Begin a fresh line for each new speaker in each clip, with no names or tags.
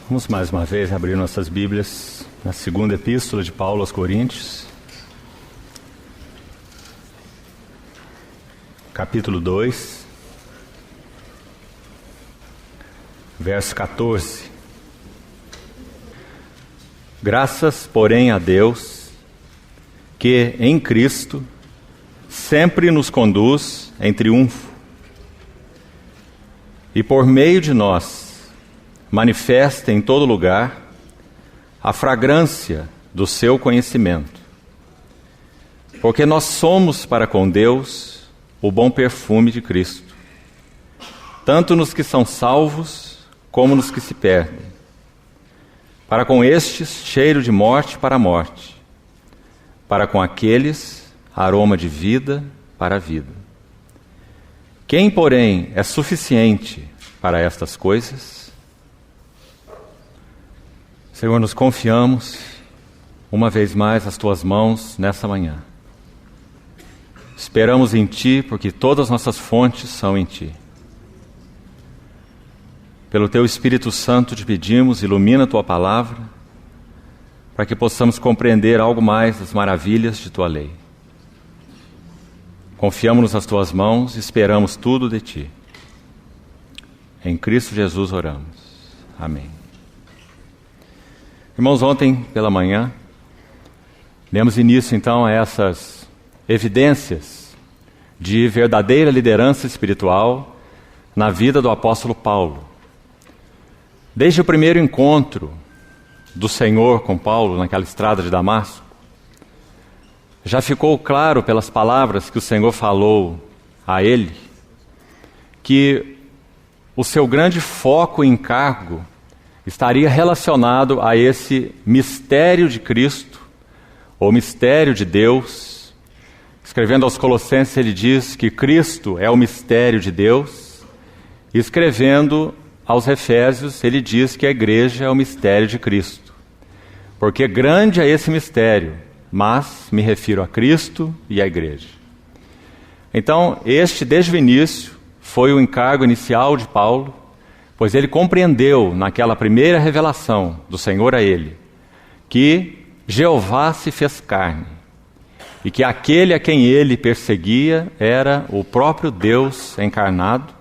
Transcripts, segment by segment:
Vamos mais uma vez abrir nossas Bíblias na segunda epístola de Paulo aos Coríntios, capítulo 2, verso 14. Graças, porém, a Deus, que em Cristo sempre nos conduz em triunfo, e por meio de nós manifesta em todo lugar a fragrância do seu conhecimento. Porque nós somos para com Deus o bom perfume de Cristo, tanto nos que são salvos como nos que se perdem. Para com estes, cheiro de morte para a morte, para com aqueles, aroma de vida para a vida. Quem, porém, é suficiente para estas coisas? Senhor, nos confiamos uma vez mais às Tuas mãos nessa manhã. Esperamos em Ti, porque todas as nossas fontes são em Ti. Pelo Teu Espírito Santo te pedimos, ilumina a Tua palavra, para que possamos compreender algo mais das maravilhas de Tua lei. Confiamos nas Tuas mãos e esperamos tudo de Ti. Em Cristo Jesus oramos. Amém. Irmãos, ontem pela manhã, demos início então a essas evidências de verdadeira liderança espiritual na vida do apóstolo Paulo. Desde o primeiro encontro do Senhor com Paulo naquela estrada de Damasco, já ficou claro pelas palavras que o Senhor falou a ele, que o seu grande foco e encargo estaria relacionado a esse mistério de Cristo, ou mistério de Deus. Escrevendo aos Colossenses, ele diz que Cristo é o mistério de Deus. E escrevendo aos Efésios, ele diz que a igreja é o mistério de Cristo. Porque grande é esse mistério, mas me refiro a Cristo e à igreja. Então, este, desde o início, foi o encargo inicial de Paulo, pois ele compreendeu naquela primeira revelação do Senhor a ele, que Jeová se fez carne, e que aquele a quem ele perseguia era o próprio Deus encarnado,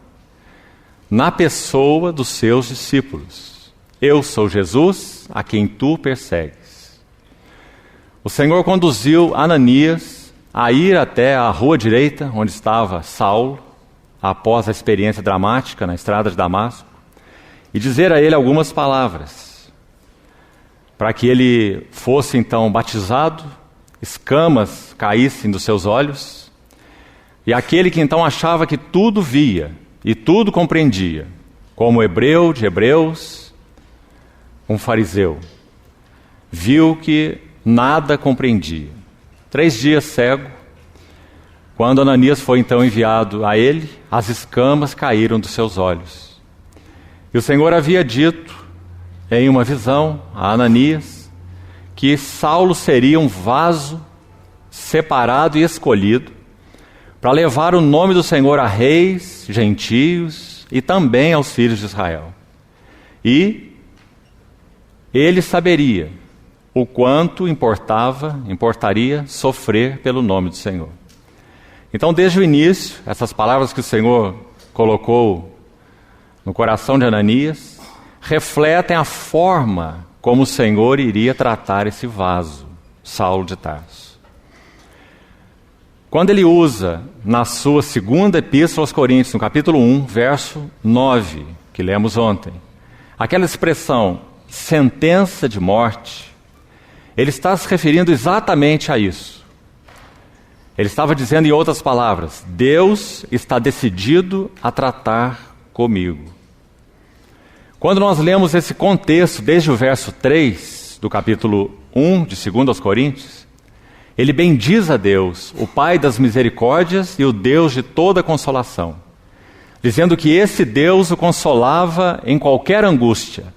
na pessoa dos seus discípulos. Eu sou Jesus, a quem tu persegues. O Senhor conduziu Ananias a ir até a rua direita, onde estava Saulo, após a experiência dramática na estrada de Damasco, e dizer a ele algumas palavras, para que ele fosse então batizado, escamas caíssem dos seus olhos, e aquele que então achava que tudo via e tudo compreendia, como hebreu de hebreus, um fariseu, viu que nada compreendia. 3 dias cego, quando Ananias foi então enviado a ele, as escamas caíram dos seus olhos. E o Senhor havia dito, em uma visão, a Ananias, que Saulo seria um vaso separado e escolhido para levar o nome do Senhor a reis, gentios e também aos filhos de Israel. E ele saberia o quanto importaria sofrer pelo nome do Senhor. Então, desde o início, essas palavras que o Senhor colocou no coração de Ananias refletem a forma como o Senhor iria tratar esse vaso, Saulo de Tarso. Quando ele usa na sua segunda epístola aos Coríntios, no capítulo 1, verso 9, que lemos ontem, aquela expressão, sentença de morte, ele está se referindo exatamente a isso. Ele estava dizendo, em outras palavras, Deus está decidido a tratar comigo. Quando nós lemos esse contexto, desde o verso 3 do capítulo 1 de 2 aos Coríntios, ele bendiz a Deus, o Pai das misericórdias e o Deus de toda consolação, dizendo que esse Deus o consolava em qualquer angústia,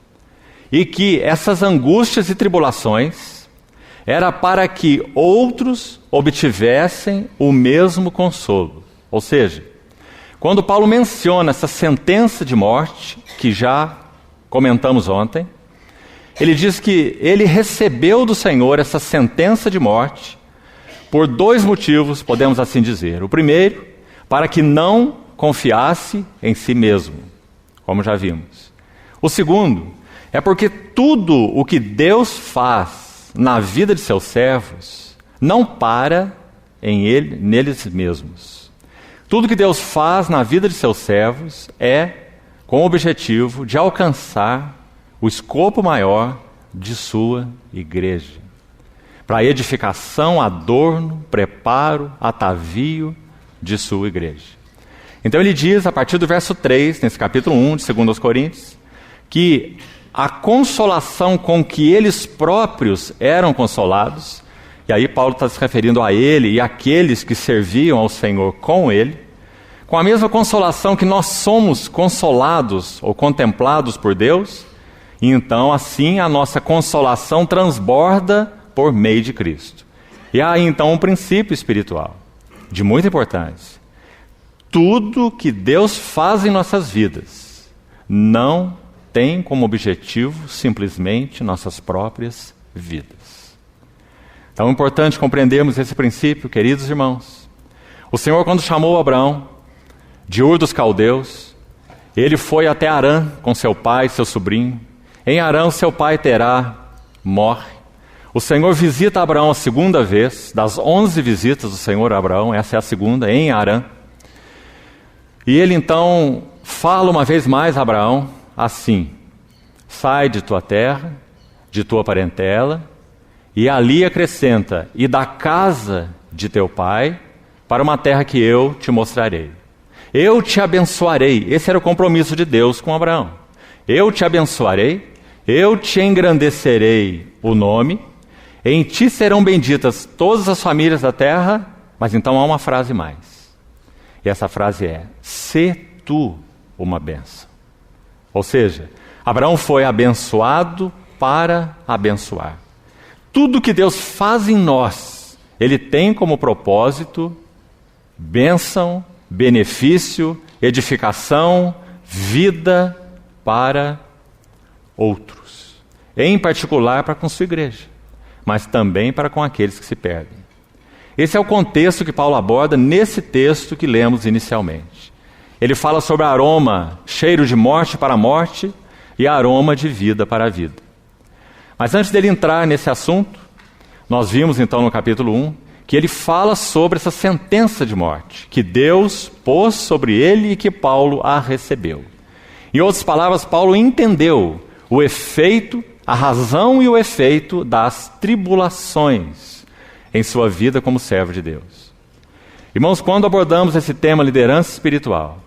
e que essas angústias e tribulações era para que outros obtivessem o mesmo consolo. Ou seja, quando Paulo menciona essa sentença de morte, que já comentamos ontem, ele diz que ele recebeu do Senhor essa sentença de morte por 2 motivos, podemos assim dizer. O primeiro, para que não confiasse em si mesmo, como já vimos. O segundo, é porque tudo o que Deus faz na vida de seus servos não para neles mesmos. Tudo que Deus faz na vida de seus servos é com o objetivo de alcançar o escopo maior de sua igreja. Para a edificação, adorno, preparo, atavio de sua igreja. Então ele diz, a partir do verso 3, nesse capítulo 1 de 2 Coríntios, que a consolação com que eles próprios eram consolados, e aí Paulo está se referindo a ele e àqueles que serviam ao Senhor com ele, com a mesma consolação que nós somos consolados ou contemplados por Deus, e então assim a nossa consolação transborda por meio de Cristo. E há aí então um princípio espiritual de muita importância. Tudo que Deus faz em nossas vidas não tem como objetivo simplesmente nossas próprias vidas. Então é importante compreendermos esse princípio, queridos irmãos. O Senhor, quando chamou Abraão de Ur dos Caldeus, ele foi até Harã com seu pai e seu sobrinho. Em Harã, seu pai Terá morre. O Senhor visita Abraão a segunda vez, das 11 visitas do Senhor a Abraão, essa é a segunda, em Harã. E ele então fala uma vez mais a Abraão assim: sai de tua terra, de tua parentela, e ali acrescenta, e da casa de teu pai, para uma terra que eu te mostrarei. Eu te abençoarei. Esse era o compromisso de Deus com Abraão. Eu te abençoarei, eu te engrandecerei o nome, em ti serão benditas todas as famílias da terra. Mas então há uma frase mais. E essa frase é: sê tu uma bênção. Ou seja, Abraão foi abençoado para abençoar. Tudo que Deus faz em nós, Ele tem como propósito bênção, benefício, edificação, vida para outros. Em particular para com sua igreja, mas também para com aqueles que se perdem. Esse é o contexto que Paulo aborda nesse texto que lemos inicialmente. Ele fala sobre aroma, cheiro de morte para a morte e aroma de vida para a vida. Mas antes dele entrar nesse assunto, nós vimos então no capítulo 1 que ele fala sobre essa sentença de morte que Deus pôs sobre ele e que Paulo a recebeu. Em outras palavras, Paulo entendeu o efeito, a razão e o efeito das tribulações em sua vida como servo de Deus. Irmãos, quando abordamos esse tema liderança espiritual,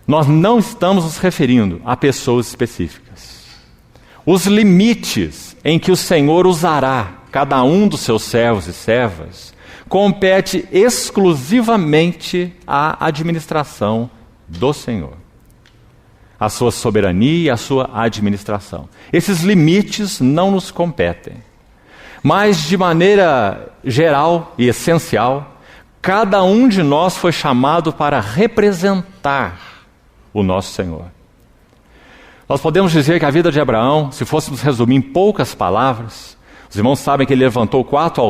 nós não estamos nos referindo a pessoas específicas. Os limites em que o Senhor usará cada um dos seus servos e servas compete exclusivamente à administração do Senhor. A sua soberania e a sua administração. Esses limites não nos competem. Mas, de maneira geral e essencial, cada um de nós foi chamado para representar o nosso Senhor. Nós podemos dizer que a vida de Abraão, se fôssemos resumir em poucas palavras, os irmãos sabem que ele levantou 4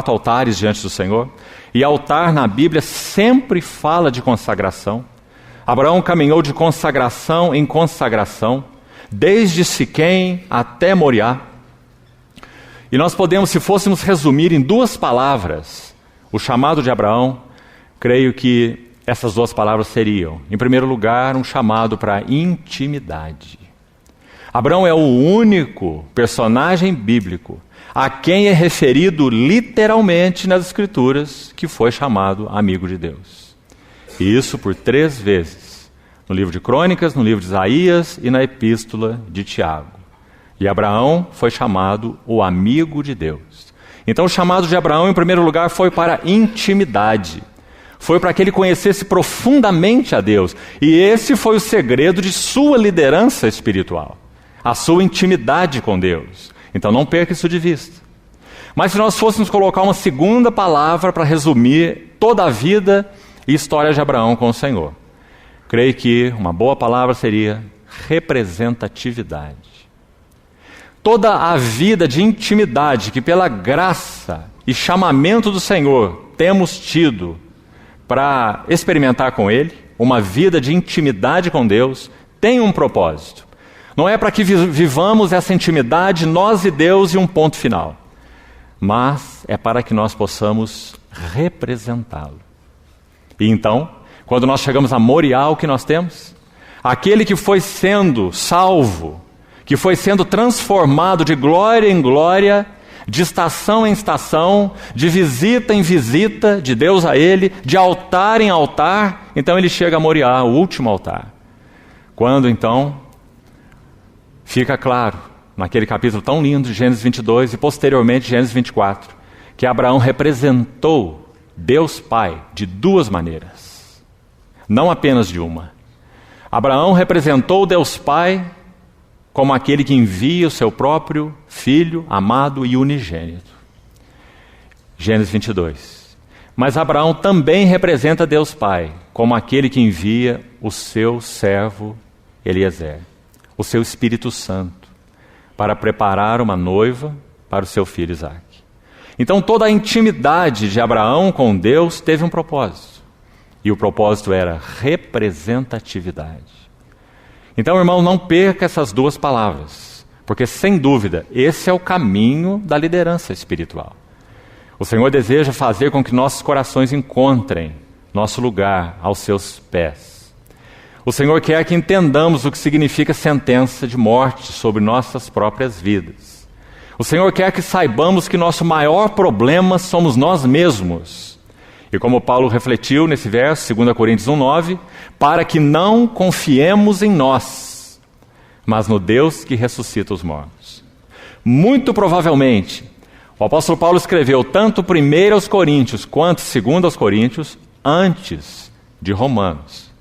altares diante do Senhor, e altar na Bíblia sempre fala de consagração. Abraão caminhou de consagração em consagração, desde Siquém até Moriá. E nós podemos, se fôssemos resumir em 2 palavras, o chamado de Abraão, creio que essas 2 palavras seriam, em primeiro lugar, um chamado para intimidade. Abraão é o único personagem bíblico a quem é referido literalmente nas Escrituras que foi chamado amigo de Deus. E isso por 3 vezes, no livro de Crônicas, no livro de Isaías e na epístola de Tiago. E Abraão foi chamado o amigo de Deus. Então o chamado de Abraão, em primeiro lugar, foi para intimidade. Foi para que ele conhecesse profundamente a Deus. E esse foi o segredo de sua liderança espiritual. A sua intimidade com Deus. Então não perca isso de vista. Mas se nós fôssemos colocar uma segunda palavra para resumir toda a vida e história de Abraão com o Senhor, creio que uma boa palavra seria representatividade. toda a vida de intimidade que pela graça e chamamento do Senhor temos tido para experimentar com Ele, uma vida de intimidade com Deus, tem um propósito. Não é para que vivamos essa intimidade, nós e Deus, e um ponto final. Mas é para que nós possamos representá-lo. E então, quando nós chegamos a Moriá, o que nós temos? Aquele que foi sendo salvo, que foi sendo transformado de glória em glória, de estação em estação, de visita em visita, de Deus a ele, de altar em altar, então ele chega a Moriá, o último altar. Quando então fica claro, naquele capítulo tão lindo de Gênesis 22 e posteriormente Gênesis 24, que Abraão representou Deus Pai de duas maneiras, não apenas de uma. Abraão representou Deus Pai como aquele que envia o seu próprio Filho, amado e unigênito. Gênesis 22. Mas Abraão também representa Deus Pai, como aquele que envia o seu servo Eliezer, o seu Espírito Santo, para preparar uma noiva para o seu filho Isaque. Então toda a intimidade de Abraão com Deus teve um propósito. E o propósito era representatividade. Então, irmão, não perca essas duas palavras, porque sem dúvida, esse é o caminho da liderança espiritual. O Senhor deseja fazer com que nossos corações encontrem nosso lugar aos seus pés. O Senhor quer que entendamos o que significa sentença de morte sobre nossas próprias vidas. O Senhor quer que saibamos que nosso maior problema somos nós mesmos. E como Paulo refletiu nesse verso, 2 Coríntios 1:9, para que não confiemos em nós, mas no Deus que ressuscita os mortos. Muito provavelmente, o apóstolo Paulo escreveu tanto 1 aos Coríntios quanto 2 aos Coríntios antes de Romanos.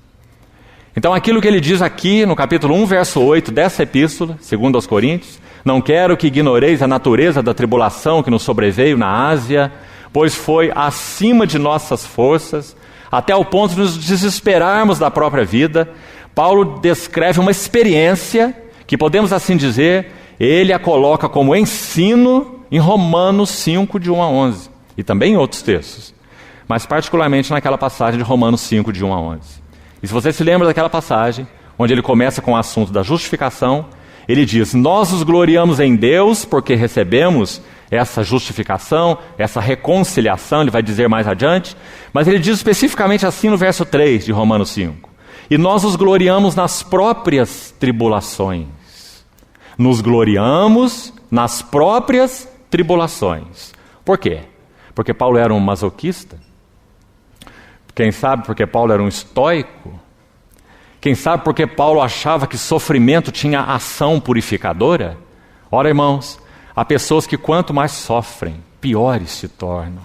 Então aquilo que ele diz aqui no capítulo 1, verso 8 dessa epístola, 2 aos Coríntios, não quero que ignoreis a natureza da tribulação que nos sobreveio na Ásia, pois foi acima de nossas forças, até o ponto de nos desesperarmos da própria vida. Paulo descreve uma experiência que, podemos assim dizer, ele a coloca como ensino em Romanos 5, de 1 a 11, e também em outros textos, mas particularmente naquela passagem de Romanos 5, de 1 a 11. E se você se lembra daquela passagem, onde ele começa com o assunto da justificação, ele diz: nós nos gloriamos em Deus porque recebemos essa justificação, essa reconciliação, ele vai dizer mais adiante, mas ele diz especificamente assim no verso 3 de Romanos 5. E nós nos gloriamos nas próprias tribulações. Nos gloriamos nas próprias tribulações. Por quê? Porque Paulo era um masoquista? Quem sabe porque Paulo era um estoico? Quem sabe porque Paulo achava que sofrimento tinha ação purificadora? Ora, irmãos, há pessoas que quanto mais sofrem, piores se tornam.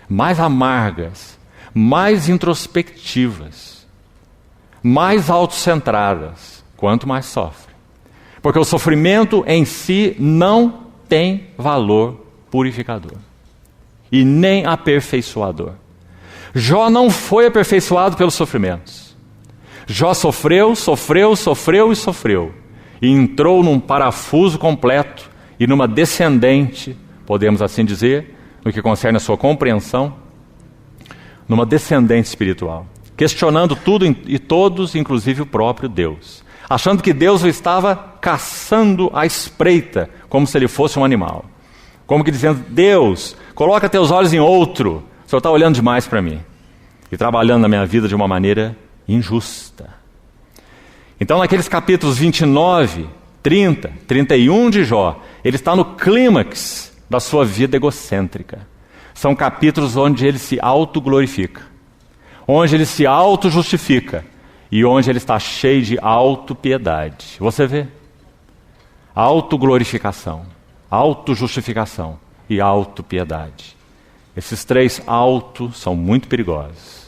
Mais amargas, mais introspectivas, mais autocentradas, quanto mais sofrem. Porque o sofrimento em si não tem valor purificador e nem aperfeiçoador. Jó não foi aperfeiçoado pelos sofrimentos. Jó sofreu e entrou num parafuso completo e numa descendente, podemos assim dizer, no que concerne a sua compreensão, numa descendente espiritual, questionando tudo e todos, inclusive o próprio Deus, achando que Deus o estava caçando à espreita, como se ele fosse um animal, como que dizendo: Deus, coloca teus olhos em outro, o Senhor está olhando demais para mim, e trabalhando na minha vida de uma maneira injusta. Então naqueles capítulos 29, 30, 31 de Jó, ele está no clímax da sua vida egocêntrica. São capítulos onde ele se autoglorifica, onde ele se auto-justifica e onde ele está cheio de autopiedade. Você vê? Autoglorificação, autojustificação e autopiedade. Esses três auto são muito perigosos.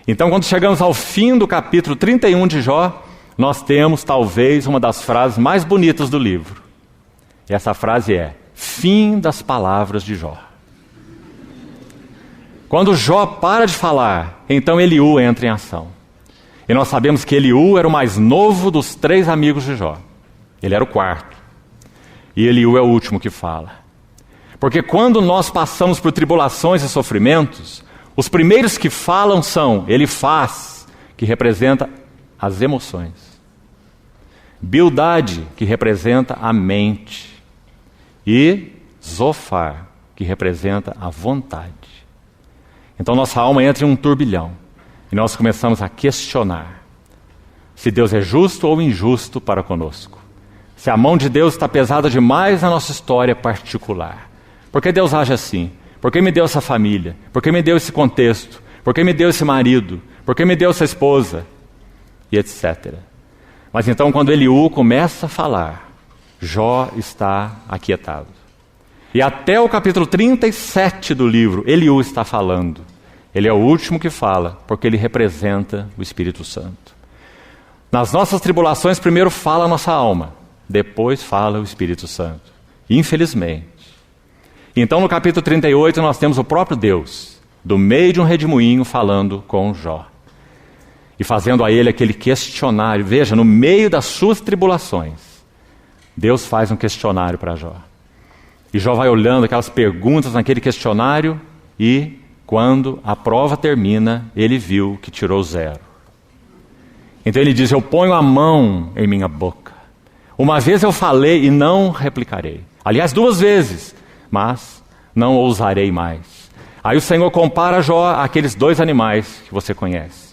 Então, quando chegamos ao fim do capítulo 31 de Jó, nós temos talvez uma das frases mais bonitas do livro. E essa frase é: fim das palavras de Jó. Quando Jó para de falar, então Eliú entra em ação. E nós sabemos que Eliú era o mais novo dos 3 amigos de Jó. Ele era o quarto. e Eliú é o último que fala. Porque quando nós passamos por tribulações e sofrimentos, os primeiros que falam são Elifaz, que representa as emoções, Bildade, que representa a mente, e Zofar, que representa a vontade. Então nossa alma entra em um turbilhão e nós começamos a questionar se Deus é justo ou injusto para conosco, se a mão de Deus está pesada demais na nossa história particular. Por que Deus age assim? Por que me deu essa família? Por que me deu esse contexto? Por que me deu esse marido? Por que me deu essa esposa? E etc. Mas então quando Eliú começa a falar, Jó está aquietado. E até o capítulo 37 do livro, Eliú está falando. Ele é o último que fala, porque ele representa o Espírito Santo. Nas nossas tribulações, primeiro fala a nossa alma, depois fala o Espírito Santo. Infelizmente. Então no capítulo 38 nós temos o próprio Deus, do meio de um redemoinho, falando com Jó. E fazendo a ele aquele questionário. Veja, no meio das suas tribulações, Deus faz um questionário para Jó. E Jó vai olhando aquelas perguntas naquele questionário e, quando a prova termina, ele viu que tirou 0. Então ele diz, eu ponho a mão em minha boca. Uma vez eu falei e não replicarei. Aliás, 2 vezes, mas não ousarei mais. Aí o Senhor compara Jó àqueles 2 animais que você conhece.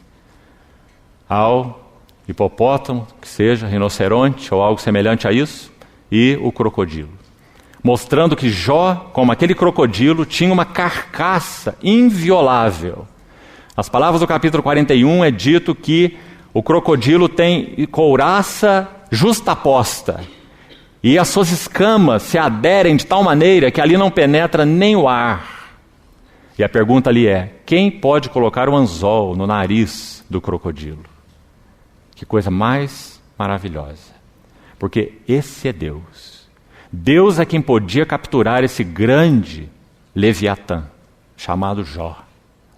Ao hipopótamo, que seja, rinoceronte ou algo semelhante a isso, e o crocodilo. Mostrando que Jó, como aquele crocodilo, tinha uma carcaça inviolável. Nas palavras do capítulo 41 é dito que o crocodilo tem couraça justaposta. E as suas escamas se aderem de tal maneira que ali não penetra nem o ar. E a pergunta ali é, quem pode colocar o anzol no nariz do crocodilo? Que coisa mais maravilhosa. Porque esse é Deus. Deus é quem podia capturar esse grande Leviatã, chamado Jó,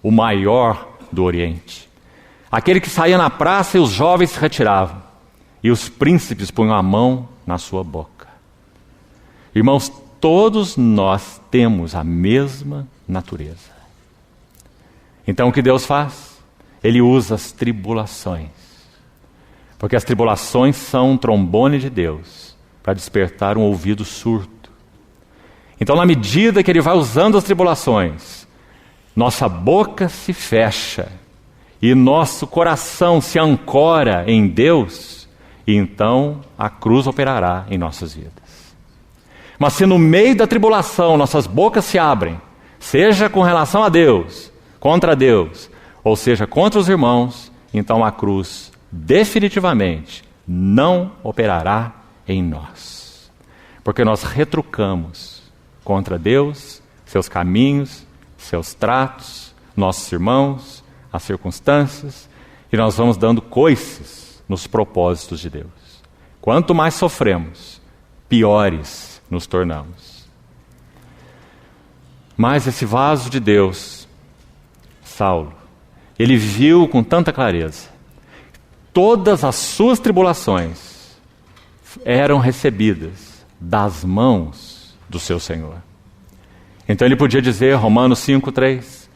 o maior do Oriente. Aquele que saía na praça e os jovens se retiravam, e os príncipes punham a mão na sua boca. Irmãos, todos nós temos a mesma natureza. Então o que Deus faz? Ele usa as tribulações, porque as tribulações são um trombone de Deus, para despertar um ouvido surdo. Então, na medida que ele vai usando as tribulações, nossa boca se fecha e nosso coração se ancora em Deus, e então a cruz operará em nossas vidas. Mas se no meio da tribulação nossas bocas se abrem, seja com relação a Deus, contra Deus, ou seja, contra os irmãos, então a cruz definitivamente não operará em nós, porque nós retrucamos contra Deus, seus caminhos, seus tratos, nossos irmãos, as circunstâncias, e nós vamos dando coices nos propósitos de Deus. Quanto mais sofremos, piores nos tornamos. Mas esse vaso de Deus, Saulo, ele viu com tanta clareza todas as suas tribulações eram recebidas das mãos do seu Senhor. Então ele podia dizer, Romanos 5:3,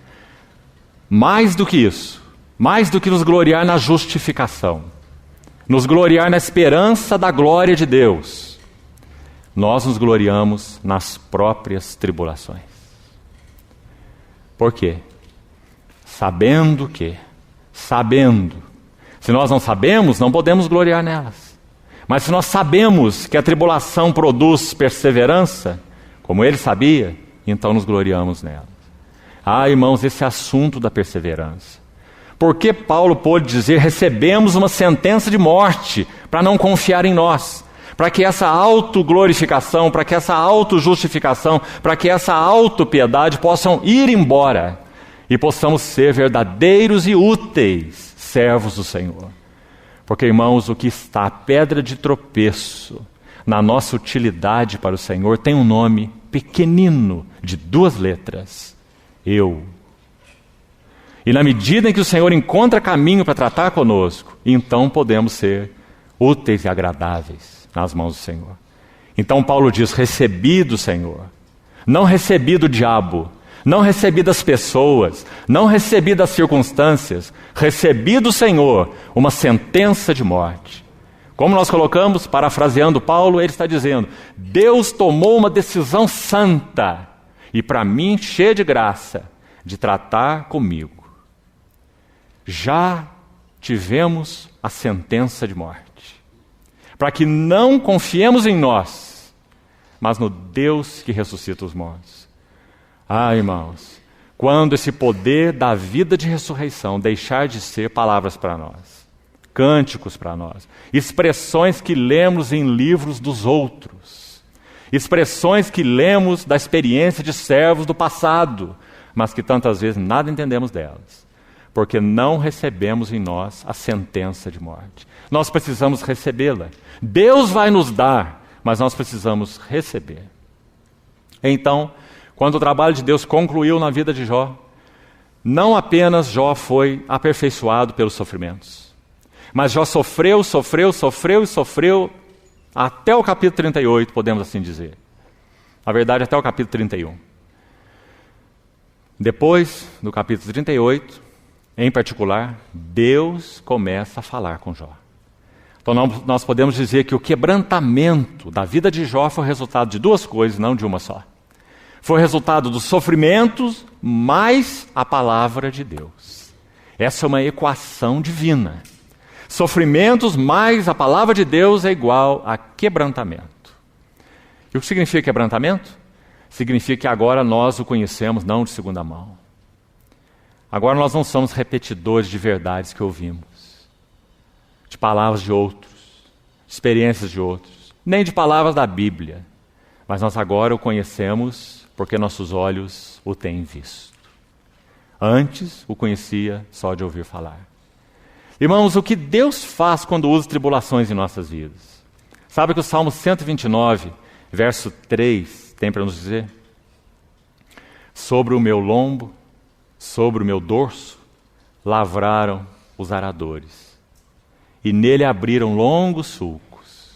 mais do que isso, mais do que nos gloriar na justificação, nos gloriar na esperança da glória de Deus, nós nos gloriamos nas próprias tribulações. Por quê? Sabendo, se nós não sabemos, não podemos gloriar nelas. Mas se nós sabemos que a tribulação produz perseverança, como ele sabia, então nos gloriamos nelas. Ah, irmãos, esse assunto da perseverança. Por que Paulo pôde dizer, recebemos uma sentença de morte para não confiar em nós? Para que essa autoglorificação, para que essa autojustificação, para que essa autopiedade possam ir embora e possamos ser verdadeiros e úteis servos do Senhor. Porque, irmãos, o que está a pedra de tropeço na nossa utilidade para o Senhor tem um nome pequenino de 2 letras: eu. E na medida em que o Senhor encontra caminho para tratar conosco, então podemos ser úteis e agradáveis nas mãos do Senhor. Então Paulo diz: recebi do Senhor. Não recebi do diabo, não recebi das pessoas, não recebi das circunstâncias, recebi do Senhor uma sentença de morte. Como nós colocamos, parafraseando Paulo, ele está dizendo: Deus tomou uma decisão santa e para mim cheia de graça de tratar comigo. Já tivemos a sentença de morte, para que não confiemos em nós, mas no Deus que ressuscita os mortos. Ah, irmãos, quando esse poder da vida de ressurreição deixar de ser palavras para nós, cânticos para nós, expressões que lemos em livros dos outros, expressões que lemos da experiência de servos do passado, mas que tantas vezes nada entendemos delas, porque não recebemos em nós a sentença de morte. Nós precisamos recebê-la. Deus vai nos dar, mas nós precisamos receber. Então, quando o trabalho de Deus concluiu na vida de Jó, não apenas Jó foi aperfeiçoado pelos sofrimentos, mas Jó sofreu até o capítulo 38, podemos assim dizer. Na verdade, até o capítulo 31. Depois do capítulo 38, em particular, Deus começa a falar com Jó. Então nós podemos dizer que o quebrantamento da vida de Jó foi resultado de duas coisas, não de uma só. Foi resultado dos sofrimentos mais a palavra de Deus. Essa é uma equação divina. Sofrimentos mais a palavra de Deus é igual a quebrantamento. E o que significa quebrantamento? Significa que agora nós o conhecemos não de segunda mão. Agora nós não somos repetidores de verdades que ouvimos, de palavras de outros, de experiências de outros, nem de palavras da Bíblia, mas nós agora o conhecemos porque nossos olhos o têm visto. Antes o conhecia só de ouvir falar. Irmãos, o que Deus faz quando usa tribulações em nossas vidas? Sabe que o Salmo 129, verso 3, tem para nos dizer? Sobre o meu lombo, sobre o meu dorso, lavraram os aradores, e nele abriram longos sulcos.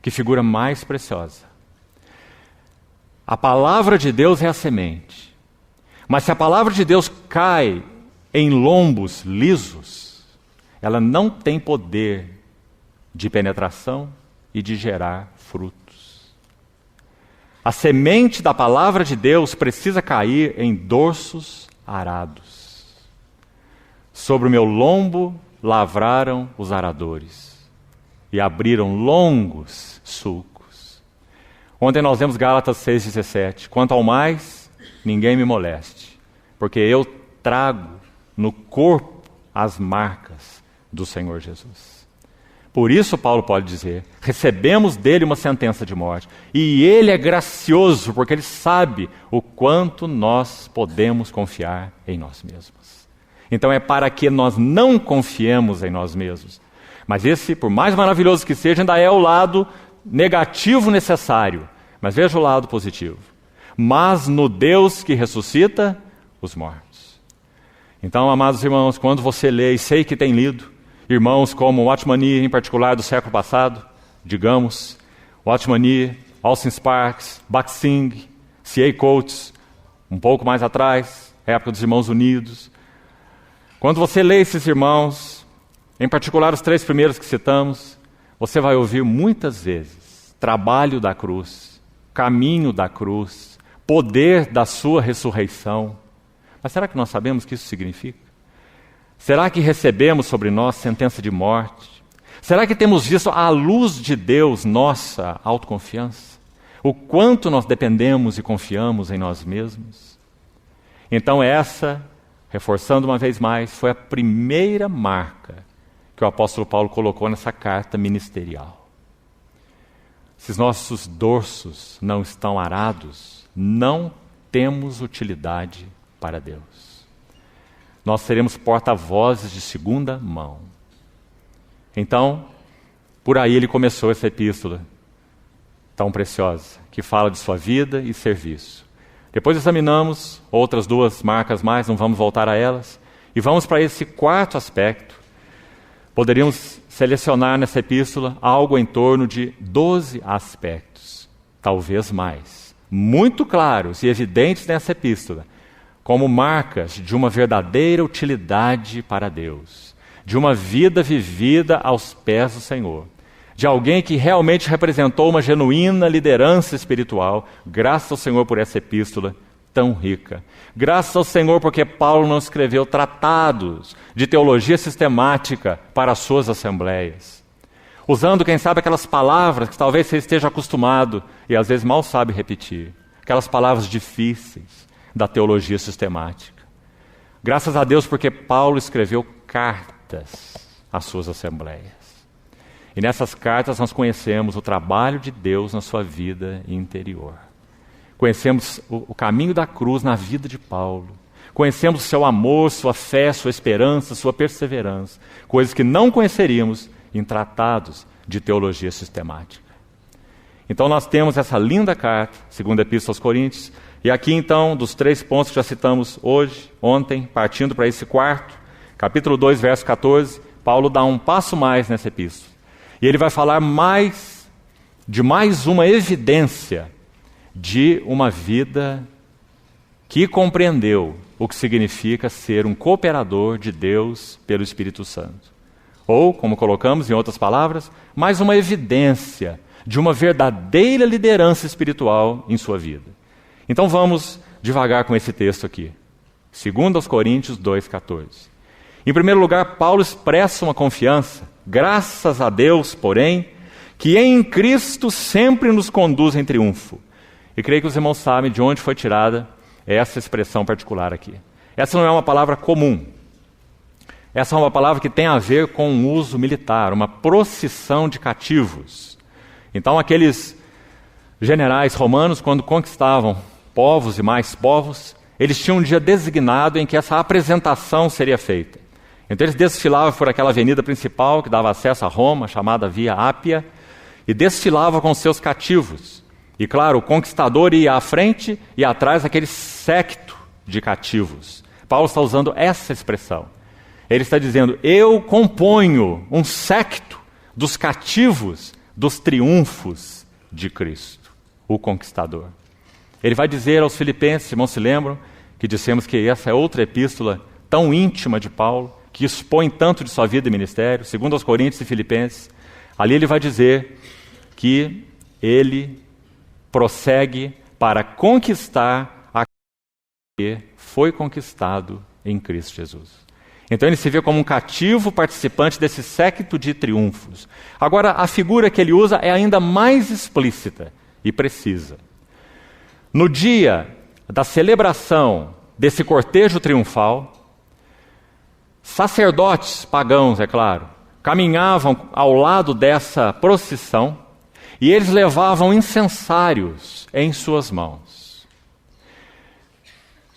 Que figura mais preciosa! A palavra de Deus é a semente, mas se a palavra de Deus cai em lombos lisos, ela não tem poder de penetração e de gerar frutos. A semente da palavra de Deus precisa cair em dorsos arados. Sobre o meu lombo lavraram os aradores e abriram longos sulcos. Ontem nós vemos Gálatas 6,17. Quanto ao mais, ninguém me moleste, porque eu trago no corpo as marcas do Senhor Jesus. Por isso Paulo pode dizer: recebemos dele uma sentença de morte, e ele é gracioso, porque ele sabe o quanto nós podemos confiar em nós mesmos. Então é para que nós não confiemos em nós mesmos. Mas esse, por mais maravilhoso que seja, ainda é o lado negativo necessário. Mas veja o lado positivo. Mas no Deus que ressuscita os mortos. Então, amados irmãos, quando você lê, e sei que tem lido, irmãos como Watchman Nee, em particular do século passado, digamos, Watchman Nee, Austin Sparks, Baksin, C.A. Coates, um pouco mais atrás, época dos Irmãos Unidos. Quando você lê esses irmãos, em particular os 3 primeiros que citamos, você vai ouvir muitas vezes trabalho da cruz, caminho da cruz, poder da sua ressurreição. Mas será que nós sabemos o que isso significa? Será que recebemos sobre nós sentença de morte? Será que temos visto à luz de Deus nossa autoconfiança? O quanto nós dependemos e confiamos em nós mesmos? Então essa, reforçando uma vez mais, foi a primeira marca que o apóstolo Paulo colocou nessa carta ministerial. Se os nossos dorsos não estão arados, não temos utilidade para Deus. Nós seremos porta-vozes de segunda mão. Então, por aí ele começou essa epístola tão preciosa, que fala de sua vida e serviço. Depois examinamos outras 2 marcas mais, não vamos voltar a elas, e vamos para esse 4º aspecto. Poderíamos selecionar nessa epístola algo em torno de 12 aspectos talvez mais, muito claros e evidentes nessa epístola, como marcas de uma verdadeira utilidade para Deus, de uma vida vivida aos pés do Senhor, de alguém que realmente representou uma genuína liderança espiritual, graças ao Senhor por essa epístola tão rica. Graças ao Senhor porque Paulo não escreveu tratados de teologia sistemática para as suas assembleias, usando, quem sabe, aquelas palavras que talvez você esteja acostumado e às vezes mal sabe repetir, aquelas palavras difíceis da teologia sistemática. Graças a Deus porque Paulo escreveu cartas às suas assembleias. E nessas cartas nós conhecemos o trabalho de Deus na sua vida interior. Conhecemos o caminho da cruz na vida de Paulo. Conhecemos o seu amor, sua fé, sua esperança, sua perseverança. Coisas que não conheceríamos em tratados de teologia sistemática. Então nós temos essa linda carta, segunda epístola aos Coríntios. E aqui então, dos 3 pontos que já citamos hoje, ontem, partindo para esse quarto, capítulo 2, verso 14, Paulo dá um passo mais nessa epístola. E ele vai falar de mais uma evidência de uma vida que compreendeu o que significa ser um cooperador de Deus pelo Espírito Santo. Ou, como colocamos em outras palavras, mais uma evidência de uma verdadeira liderança espiritual em sua vida. Então vamos devagar com esse texto aqui. 2 Coríntios 2,14. Em primeiro lugar, Paulo expressa uma confiança, graças a Deus, porém, que em Cristo sempre nos conduz em triunfo. E creio que os irmãos sabem de onde foi tirada essa expressão particular aqui. Essa não é uma palavra comum. Essa é uma palavra que tem a ver com um uso militar, uma procissão de cativos. Então aqueles generais romanos, quando conquistavam povos e mais povos, eles tinham um dia designado em que essa apresentação seria feita. Então eles desfilavam por aquela avenida principal que dava acesso a Roma, chamada Via Ápia, e desfilavam com seus cativos. E claro, o conquistador ia à frente e atrás aquele séquito de cativos. Paulo está usando essa expressão. Ele está dizendo, eu componho um séquito dos cativos dos triunfos de Cristo, o conquistador. Ele vai dizer aos filipenses, irmãos se lembram, que dissemos que essa é outra epístola tão íntima de Paulo, que expõe tanto de sua vida e ministério, segundo aos Coríntios e Filipenses. Ali ele vai dizer que ele prossegue para conquistar aquilo que foi conquistado em Cristo Jesus. Então ele se vê como um cativo participante desse séquito de triunfos. Agora, a figura que ele usa é ainda mais explícita e precisa. No dia da celebração desse cortejo triunfal, sacerdotes pagãos, é claro, caminhavam ao lado dessa procissão e eles levavam incensários em suas mãos.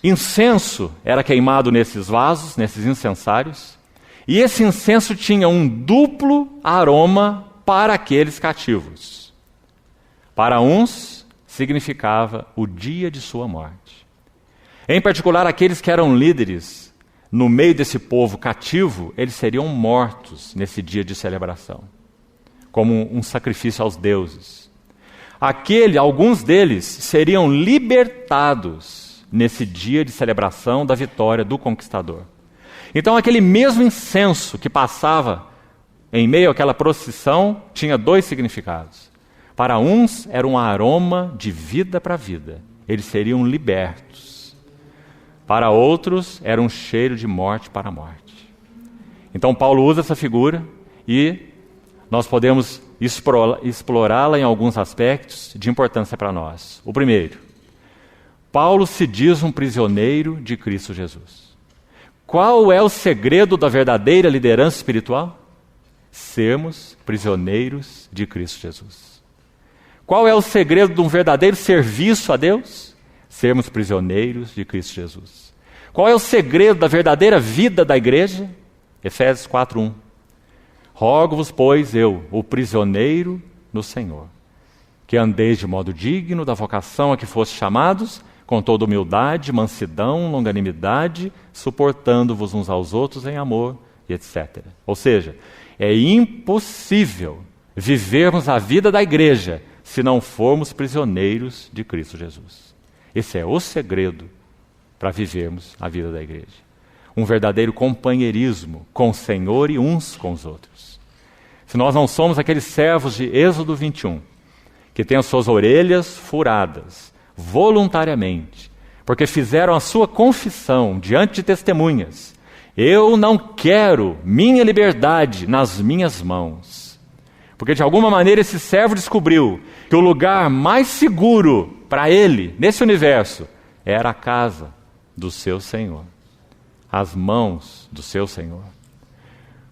Incenso era queimado nesses vasos, nesses incensários, e esse incenso tinha um duplo aroma para aqueles cativos. Para uns, significava o dia de sua morte. Em particular, aqueles que eram líderes no meio desse povo cativo, eles seriam mortos nesse dia de celebração, como um sacrifício aos deuses. Alguns deles seriam libertados nesse dia de celebração da vitória do conquistador. Então aquele mesmo incenso que passava em meio àquela procissão tinha 2 significados. Para uns era um aroma de vida para vida, eles seriam libertos. Para outros era um cheiro de morte para a morte. Então Paulo usa essa figura e nós podemos explorá-la em alguns aspectos de importância para nós. O primeiro, Paulo se diz um prisioneiro de Cristo Jesus. Qual é o segredo da verdadeira liderança espiritual? Sermos prisioneiros de Cristo Jesus. Qual é o segredo de um verdadeiro serviço a Deus? Sermos prisioneiros de Cristo Jesus. Qual é o segredo da verdadeira vida da igreja? Efésios 4:1. Rogo-vos, pois, eu, o prisioneiro no Senhor, que andeis de modo digno da vocação a que foste chamados, com toda humildade, mansidão, longanimidade, suportando-vos uns aos outros em amor, e etc. Ou seja, é impossível vivermos a vida da igreja se não formos prisioneiros de Cristo Jesus. Esse é o segredo para vivermos a vida da igreja. Um verdadeiro companheirismo com o Senhor e uns com os outros. Se nós não somos aqueles servos de Êxodo 21, que têm as suas orelhas furadas, voluntariamente, porque fizeram a sua confissão diante de testemunhas, eu não quero minha liberdade nas minhas mãos. Porque de alguma maneira esse servo descobriu que o lugar mais seguro para ele, nesse universo, era a casa do seu Senhor. As mãos do seu Senhor.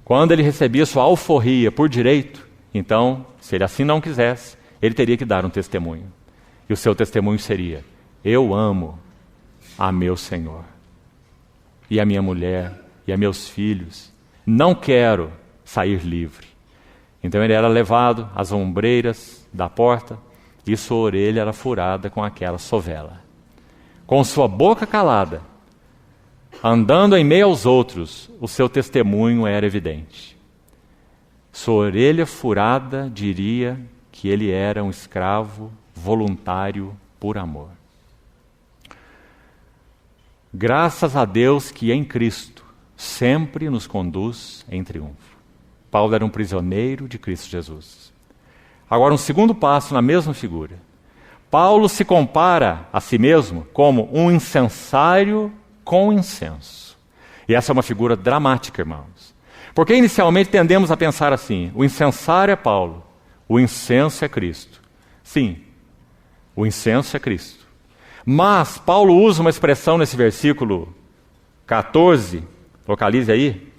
Quando ele recebia sua alforria por direito, então, se ele assim não quisesse, ele teria que dar um testemunho. E o seu testemunho seria: eu amo a meu Senhor, e a minha mulher, e a meus filhos. Não quero sair livre. Então ele era levado às ombreiras da porta, e sua orelha era furada com aquela sovela. Com sua boca calada, andando em meio aos outros, o seu testemunho era evidente. Sua orelha furada diria que ele era um escravo voluntário por amor. Graças a Deus que em Cristo sempre nos conduz em triunfo. Paulo era um prisioneiro de Cristo Jesus. Agora, um segundo passo na mesma figura. Paulo se compara a si mesmo como um incensário com incenso. E essa é uma figura dramática, irmãos. Porque inicialmente tendemos a pensar assim: o incensário é Paulo, o incenso é Cristo. Sim, o incenso é Cristo. Mas Paulo usa uma expressão nesse versículo 14, localize aí.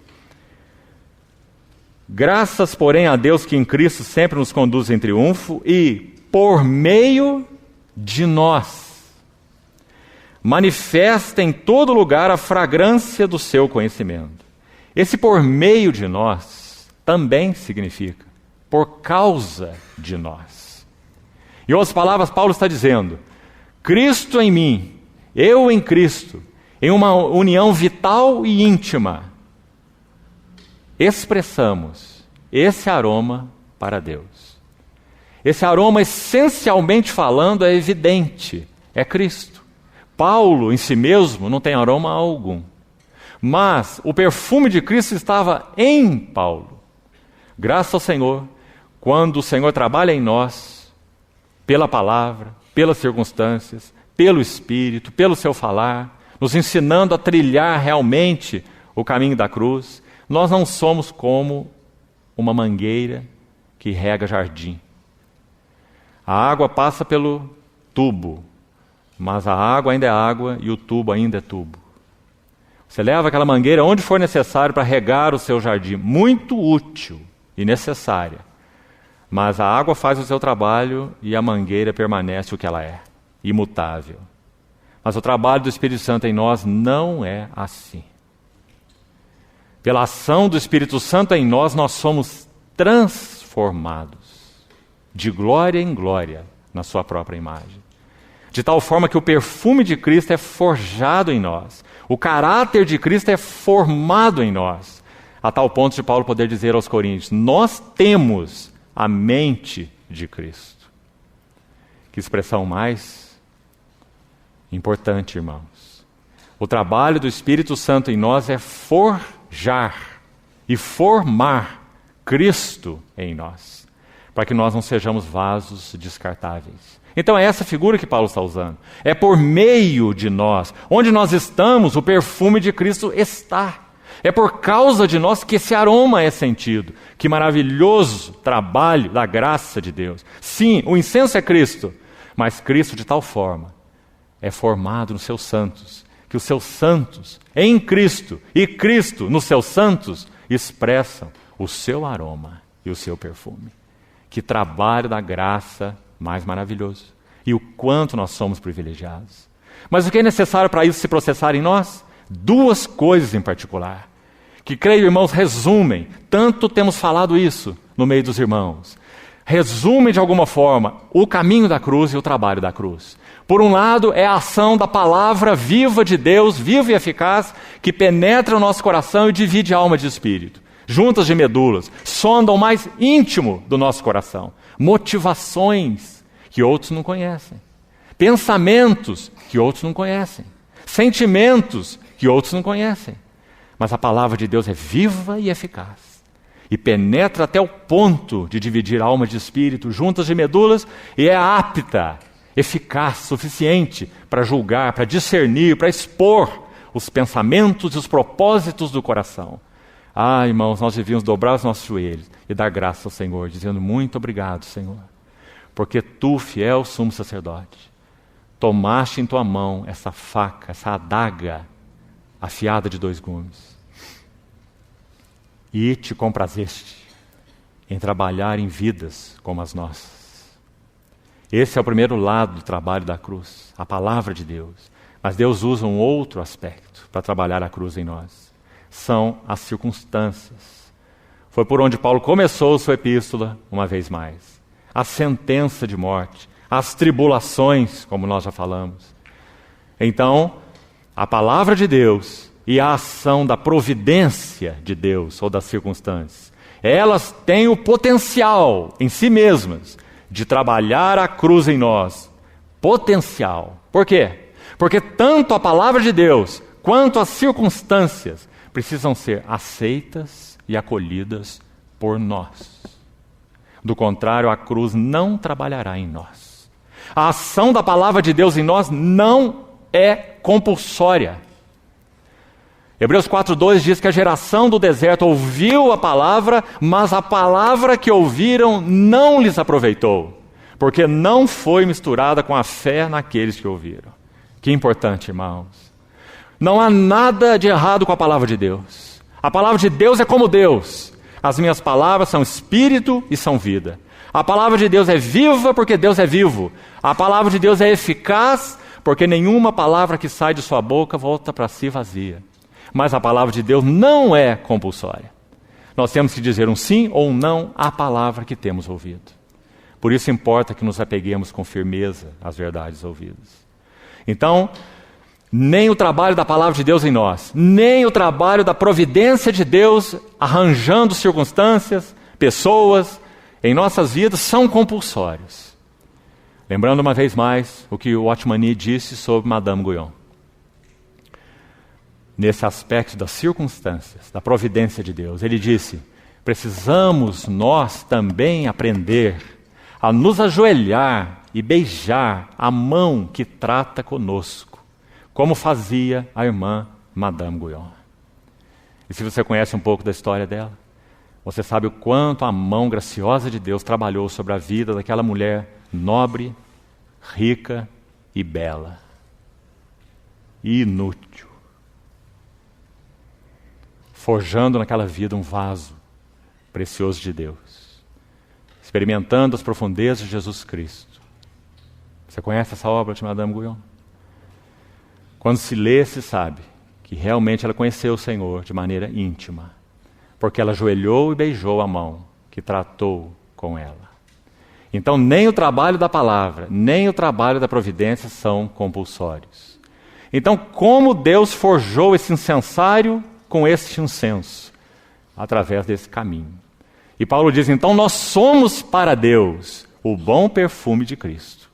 Graças, porém, a Deus que em Cristo sempre nos conduz em triunfo e, por meio de nós, manifesta em todo lugar a fragrância do seu conhecimento. Esse por meio de nós também significa por causa de nós. Em outras palavras, Paulo está dizendo: Cristo em mim, eu em Cristo, em uma união vital e íntima, expressamos esse aroma para Deus. Esse aroma, essencialmente falando, é evidente, é Cristo. Paulo, em si mesmo, não tem aroma algum. Mas o perfume de Cristo estava em Paulo. Graças ao Senhor, quando o Senhor trabalha em nós, pela palavra, pelas circunstâncias, pelo Espírito, pelo seu falar, nos ensinando a trilhar realmente o caminho da cruz, nós não somos como uma mangueira que rega jardim. A água passa pelo tubo, mas a água ainda é água e o tubo ainda é tubo. Você leva aquela mangueira onde for necessário para regar o seu jardim, muito útil e necessária. Mas a água faz o seu trabalho e a mangueira permanece o que ela é, imutável. Mas o trabalho do Espírito Santo em nós não é assim. Pela ação do Espírito Santo em nós, nós somos transformados de glória em glória na sua própria imagem. De tal forma que o perfume de Cristo é forjado em nós. O caráter de Cristo é formado em nós. A tal ponto de Paulo poder dizer aos Coríntios: nós temos a mente de Cristo. Que expressão mais importante, irmãos. O trabalho do Espírito Santo em nós é forjar e formar Cristo em nós, para que nós não sejamos vasos descartáveis. Então é essa figura que Paulo está usando. É por meio de nós, onde nós estamos, o perfume de Cristo está. É por causa de nós que esse aroma é sentido. Que maravilhoso trabalho da graça de Deus. Sim, o incenso é Cristo, mas Cristo de tal forma é formado nos seus santos, que os seus santos em Cristo e Cristo nos seus santos expressam o seu aroma e o seu perfume. Que trabalho da graça mais maravilhoso. E o quanto nós somos privilegiados. Mas o que é necessário para isso se processar em nós? Duas coisas em particular, que creio, irmãos, resumem, tanto temos falado isso no meio dos irmãos, resumem de alguma forma o caminho da cruz e o trabalho da cruz. Por um lado, é a ação da palavra viva de Deus, viva e eficaz, que penetra o nosso coração e divide alma de espírito. Juntas de medulas, sonda o mais íntimo do nosso coração. Motivações que outros não conhecem, pensamentos que outros não conhecem, sentimentos que outros não conhecem. Mas a palavra de Deus é viva e eficaz, e penetra até o ponto de dividir alma de espírito, juntas de medulas, e é apta, eficaz, suficiente para julgar, para discernir, para expor os pensamentos e os propósitos do coração. Ah, irmãos, nós devíamos dobrar os nossos joelhos e dar graça ao Senhor, dizendo: muito obrigado, Senhor, porque tu, fiel sumo sacerdote, tomaste em tua mão essa faca, essa adaga afiada de 2 gumes, e te comprazeste em trabalhar em vidas como as nossas. Esse é o primeiro lado do trabalho da cruz, a palavra de Deus. Mas Deus usa um outro aspecto para trabalhar a cruz em nós. São as circunstâncias. Foi por onde Paulo começou sua epístola, uma vez mais. A sentença de morte, as tribulações, como nós já falamos. Então, a palavra de Deus e a ação da providência de Deus ou das circunstâncias, elas têm o potencial em si mesmas de trabalhar a cruz em nós. Potencial. Por quê? Porque tanto a palavra de Deus quanto as circunstâncias precisam ser aceitas e acolhidas por nós. Do contrário, a cruz não trabalhará em nós. A ação da palavra de Deus em nós não é compulsória. Hebreus 4:2 diz que a geração do deserto ouviu a palavra, mas a palavra que ouviram não lhes aproveitou, porque não foi misturada com a fé naqueles que ouviram. Que importante, irmãos. Não há nada de errado com a palavra de Deus. A palavra de Deus é como Deus. As minhas palavras são espírito e são vida. A palavra de Deus é viva porque Deus é vivo. A palavra de Deus é eficaz porque nenhuma palavra que sai de sua boca volta para si vazia. Mas a palavra de Deus não é compulsória. Nós temos que dizer um sim ou um não à palavra que temos ouvido. Por isso importa que nos apeguemos com firmeza às verdades ouvidas. Então, nem o trabalho da palavra de Deus em nós, nem o trabalho da providência de Deus arranjando circunstâncias, pessoas em nossas vidas são compulsórios. Lembrando uma vez mais o que o Watchman Nee disse sobre Madame Guyon. Nesse aspecto das circunstâncias, da providência de Deus, ele disse: precisamos nós também aprender a nos ajoelhar e beijar a mão que trata conosco, como fazia a irmã Madame Guyon. E se você conhece um pouco da história dela, você sabe o quanto a mão graciosa de Deus trabalhou sobre a vida daquela mulher nobre, rica e bela. E inútil. Forjando naquela vida um vaso precioso de Deus. Experimentando as profundezas de Jesus Cristo. Você conhece essa obra de Madame Guyon? Quando se lê, se sabe que realmente ela conheceu o Senhor de maneira íntima, porque ela ajoelhou e beijou a mão que tratou com ela. Então, nem o trabalho da palavra, nem o trabalho da providência são compulsórios. Então, como Deus forjou esse incensário com este incenso? Através desse caminho. E Paulo diz, então, nós somos para Deus o bom perfume de Cristo,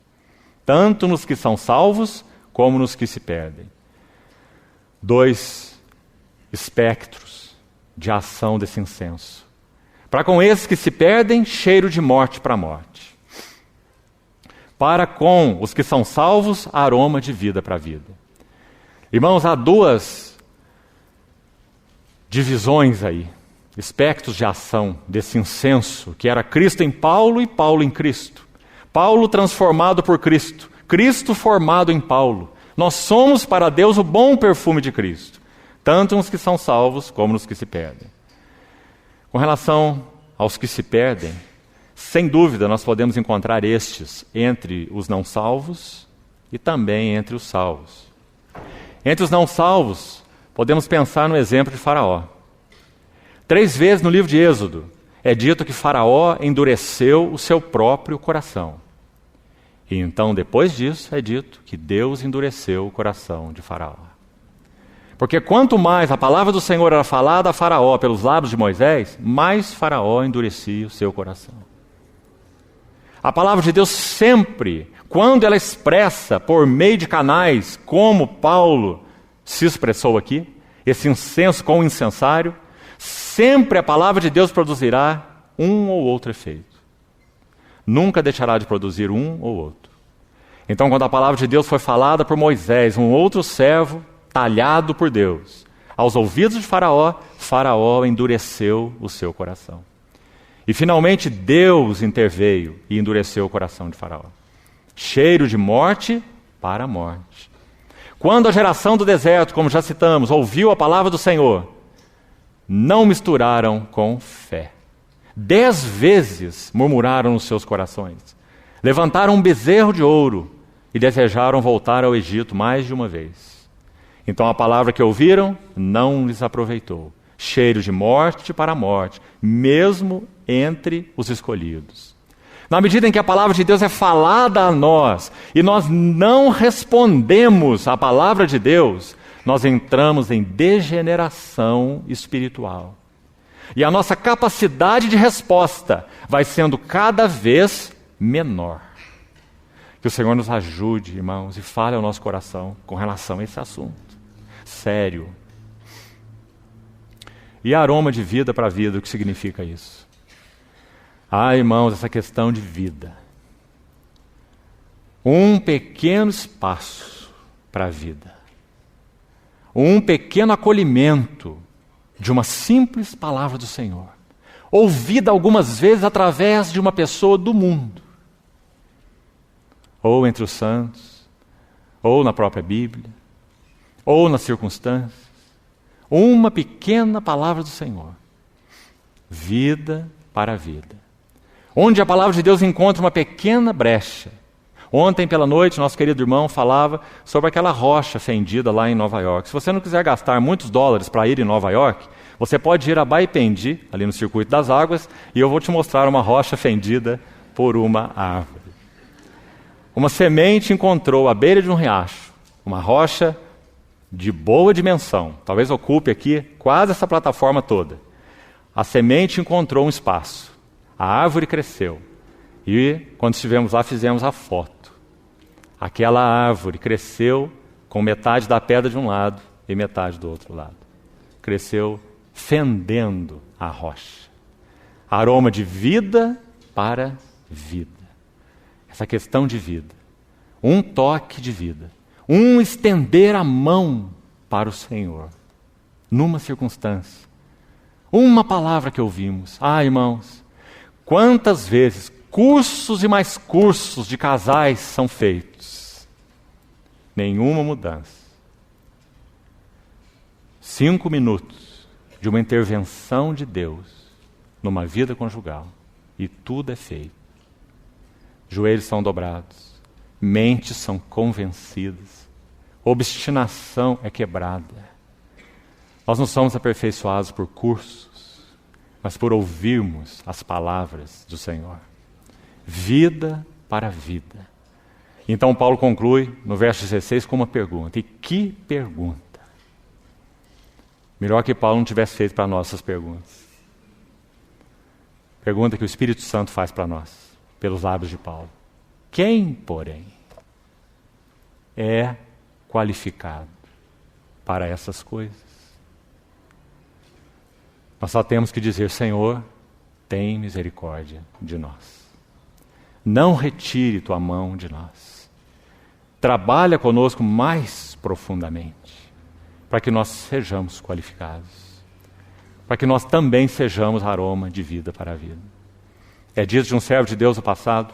tanto nos que são salvos, como nos que se perdem. 2 espectros de ação desse incenso. Para com esses que se perdem, cheiro de morte para a morte. Para com os que são salvos, aroma de vida para a vida. Irmãos, há 2 divisões aí, espectros de ação desse incenso, que era Cristo em Paulo e Paulo em Cristo. Paulo transformado por Cristo, Cristo formado em Paulo. Nós somos para Deus o bom perfume de Cristo, tanto nos que são salvos como nos que se perdem. Com relação aos que se perdem, sem dúvida nós podemos encontrar estes entre os não salvos e também entre os salvos. Entre os não salvos, podemos pensar no exemplo de Faraó. 3 vezes no livro de Êxodo é dito que Faraó endureceu o seu próprio coração. E então, depois disso, é dito que Deus endureceu o coração de Faraó. Porque quanto mais a palavra do Senhor era falada a Faraó pelos lábios de Moisés, mais Faraó endurecia o seu coração. A palavra de Deus sempre, quando ela expressa por meio de canais, como Paulo se expressou aqui, esse incenso com o incensário, sempre a palavra de Deus produzirá um ou outro efeito. Nunca deixará de produzir um ou outro. Então, quando a palavra de Deus foi falada por Moisés, um outro servo talhado por Deus, aos ouvidos de Faraó, Faraó endureceu o seu coração. E finalmente Deus interveio e endureceu o coração de Faraó. Cheiro de morte para a morte. Quando a geração do deserto, como já citamos, ouviu a palavra do Senhor, não misturaram com fé. 10 vezes murmuraram nos seus corações. Levantaram um bezerro de ouro e desejaram voltar ao Egito mais de uma vez. Então a palavra que ouviram não lhes aproveitou. Cheiro de morte para a morte, mesmo entre os escolhidos. Na medida em que a palavra de Deus é falada a nós e nós não respondemos à palavra de Deus, nós entramos em degeneração espiritual. E a nossa capacidade de resposta vai sendo cada vez menor. Que o Senhor nos ajude, irmãos, e fale ao nosso coração com relação a esse assunto. Sério. E aroma de vida para a vida, o que significa isso? Irmãos, essa questão de vida. Um pequeno espaço para a vida. Um pequeno acolhimento de uma simples palavra do Senhor. Ouvida algumas vezes através de uma pessoa do mundo. Ou entre os santos, ou na própria Bíblia, ou nas circunstâncias. Uma pequena palavra do Senhor. Vida para a vida. Onde a palavra de Deus encontra uma pequena brecha. Ontem pela noite, nosso querido irmão falava sobre aquela rocha fendida lá em Nova York. Se você não quiser gastar muitos dólares para ir em Nova York, você pode ir a Baipendi, ali no Circuito das Águas, e eu vou te mostrar uma rocha fendida por uma árvore. Uma semente encontrou à beira de um riacho, uma rocha de boa dimensão, talvez ocupe aqui quase essa plataforma toda. A semente encontrou um espaço, a árvore cresceu, e quando estivemos lá fizemos a foto. Aquela árvore cresceu com metade da pedra de um lado e metade do outro lado. Cresceu fendendo a rocha. Aroma de vida para vida. Essa questão de vida. Um toque de vida. Um estender a mão para o Senhor. Numa circunstância. Uma palavra que ouvimos. Irmãos, quantas vezes cursos e mais cursos de casais são feitos. Nenhuma mudança. 5 minutos de uma intervenção de Deus numa vida conjugal e tudo é feito. Joelhos são dobrados, mentes são convencidas, obstinação é quebrada. Nós não somos aperfeiçoados por cursos, mas por ouvirmos as palavras do Senhor. Vida para vida. Então Paulo conclui no verso 16 com uma pergunta. E que pergunta? Melhor que Paulo não tivesse feito para nós essas perguntas. Pergunta que o Espírito Santo faz para nós, pelos lábios de Paulo. Quem, porém, é qualificado para essas coisas? Nós só temos que dizer, Senhor, tem misericórdia de nós. Não retire tua mão de nós. Trabalha conosco mais profundamente, para que nós sejamos qualificados, para que nós também sejamos aroma de vida para a vida. É dito de um servo de Deus do passado,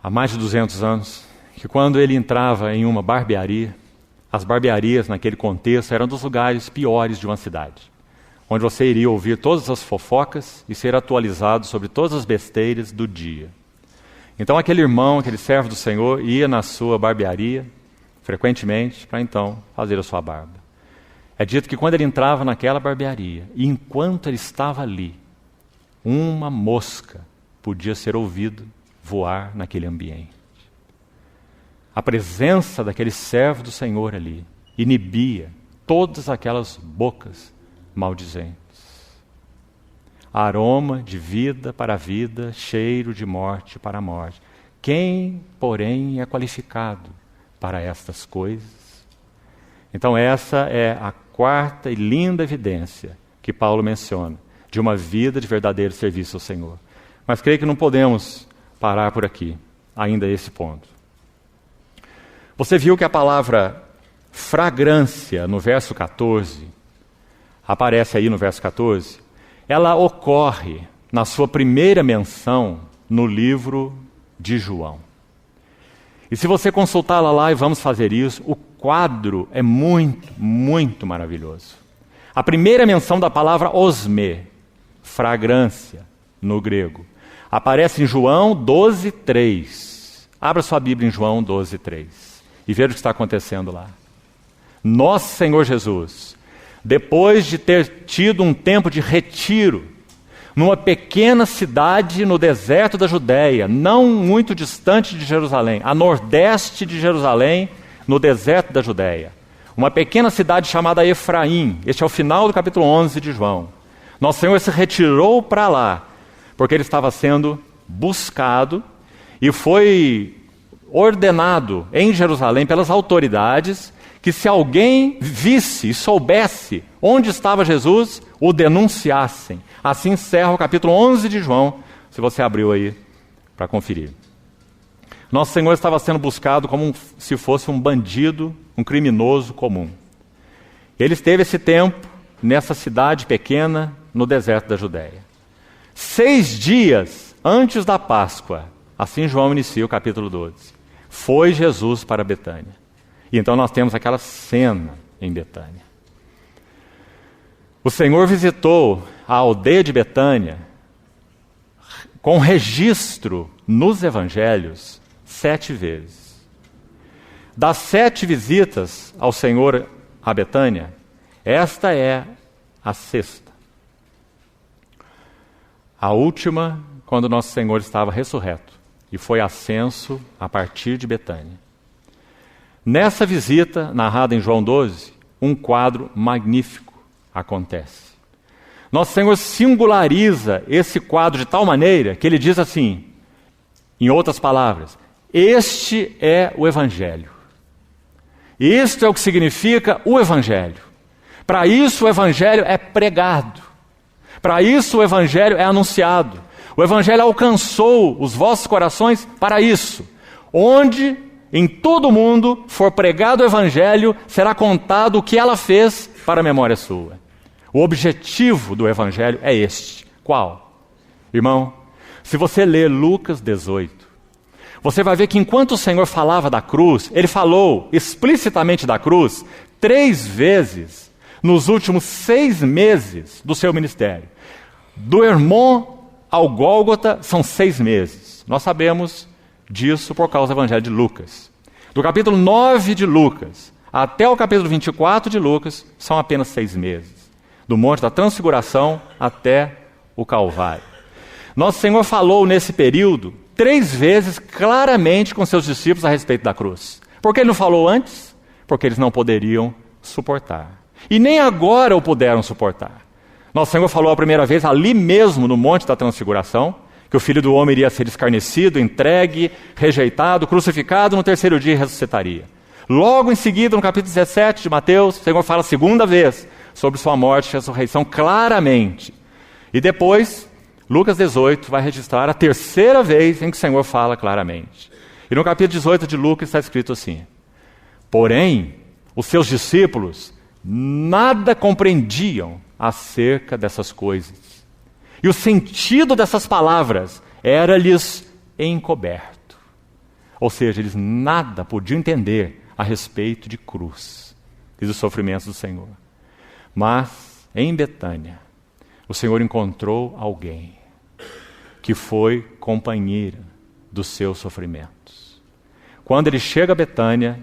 há mais de 200 anos, que quando ele entrava em uma barbearia, as barbearias naquele contexto eram dos lugares piores de uma cidade, onde você iria ouvir todas as fofocas e ser atualizado sobre todas as besteiras do dia. Então aquele irmão, aquele servo do Senhor, ia na sua barbearia, frequentemente, para então fazer a sua barba. É dito que quando ele entrava naquela barbearia, e enquanto ele estava ali, uma mosca podia ser ouvido voar naquele ambiente. A presença daquele servo do Senhor ali inibia todas aquelas bocas maldizentes. aroma de vida para a vida, cheiro de morte para a morte. Quem, porém, é qualificado para estas coisas? Então essa é a quarta e linda evidência que Paulo menciona de uma vida de verdadeiro serviço ao Senhor. Mas creio que não podemos parar por aqui, ainda a esse ponto. Você viu que a palavra fragrância no verso 14, aparece aí no verso 14, ela ocorre na sua primeira menção no livro de João. E se você consultá-la lá, e vamos fazer isso, o quadro é muito, muito maravilhoso. A primeira menção da palavra osme, fragrância, no grego, aparece em João 12:3. Abra sua Bíblia em João 12:3 e veja o que está acontecendo lá. Nosso Senhor Jesus, depois de ter tido um tempo de retiro, numa pequena cidade no deserto da Judéia, não muito distante de Jerusalém, a nordeste de Jerusalém, no deserto da Judéia, uma pequena cidade chamada Efraim. Este é o final do capítulo 11 de João. Nosso Senhor se retirou para lá, porque ele estava sendo buscado e foi ordenado em Jerusalém pelas autoridades que se alguém visse e soubesse onde estava Jesus, o denunciassem. Assim encerra o capítulo 11 de João, se você abriu aí para conferir. Nosso Senhor estava sendo buscado como se fosse um bandido, um criminoso comum. Ele esteve esse tempo nessa cidade pequena, no deserto da Judéia. 6 dias antes da Páscoa, assim João inicia o capítulo 12, foi Jesus para Betânia. E então nós temos aquela cena em Betânia. O Senhor visitou a aldeia de Betânia com registro nos evangelhos 7 vezes. Das 7 visitas ao Senhor a Betânia, esta é a 6ª. A última, quando nosso Senhor estava ressurreto e foi ascenso a partir de Betânia. Nessa visita, narrada em João 12, um quadro magnífico acontece. Nosso Senhor singulariza esse quadro de tal maneira que ele diz assim, em outras palavras, este é o Evangelho. Isto é o que significa o Evangelho. Para isso o Evangelho é pregado. Para isso o Evangelho é anunciado. O Evangelho alcançou os vossos corações para isso. Onde em todo o mundo for pregado o Evangelho, será contado o que ela fez para a memória sua. O objetivo do Evangelho é este. Qual? Irmão, se você ler Lucas 18, você vai ver que enquanto o Senhor falava da cruz, ele falou explicitamente da cruz 3 vezes nos últimos 6 meses do seu ministério. Do Hermon ao Gólgota são 6 meses. Nós sabemos disso por causa do Evangelho de Lucas. Do capítulo 9 de Lucas até o capítulo 24 de Lucas são apenas 6 meses. Do Monte da Transfiguração até o Calvário. Nosso Senhor falou nesse período 3 vezes claramente com seus discípulos a respeito da cruz. Por que ele não falou antes? Porque eles não poderiam suportar. E nem agora o puderam suportar. Nosso Senhor falou a primeira vez ali mesmo no Monte da Transfiguração, que o Filho do Homem iria ser escarnecido, entregue, rejeitado, crucificado, no 3º dia ressuscitaria. Logo em seguida, no capítulo 17 de Mateus, o Senhor fala a 2ª vez sobre sua morte e ressurreição claramente. E depois, Lucas 18 vai registrar a 3ª vez em que o Senhor fala claramente. E no capítulo 18 de Lucas está escrito assim: porém, os seus discípulos nada compreendiam acerca dessas coisas. E o sentido dessas palavras era-lhes encoberto. Ou seja, eles nada podiam entender a respeito de cruz e dos sofrimentos do Senhor. Mas, em Betânia, o Senhor encontrou alguém que foi companheira dos seus sofrimentos. Quando ele chega a Betânia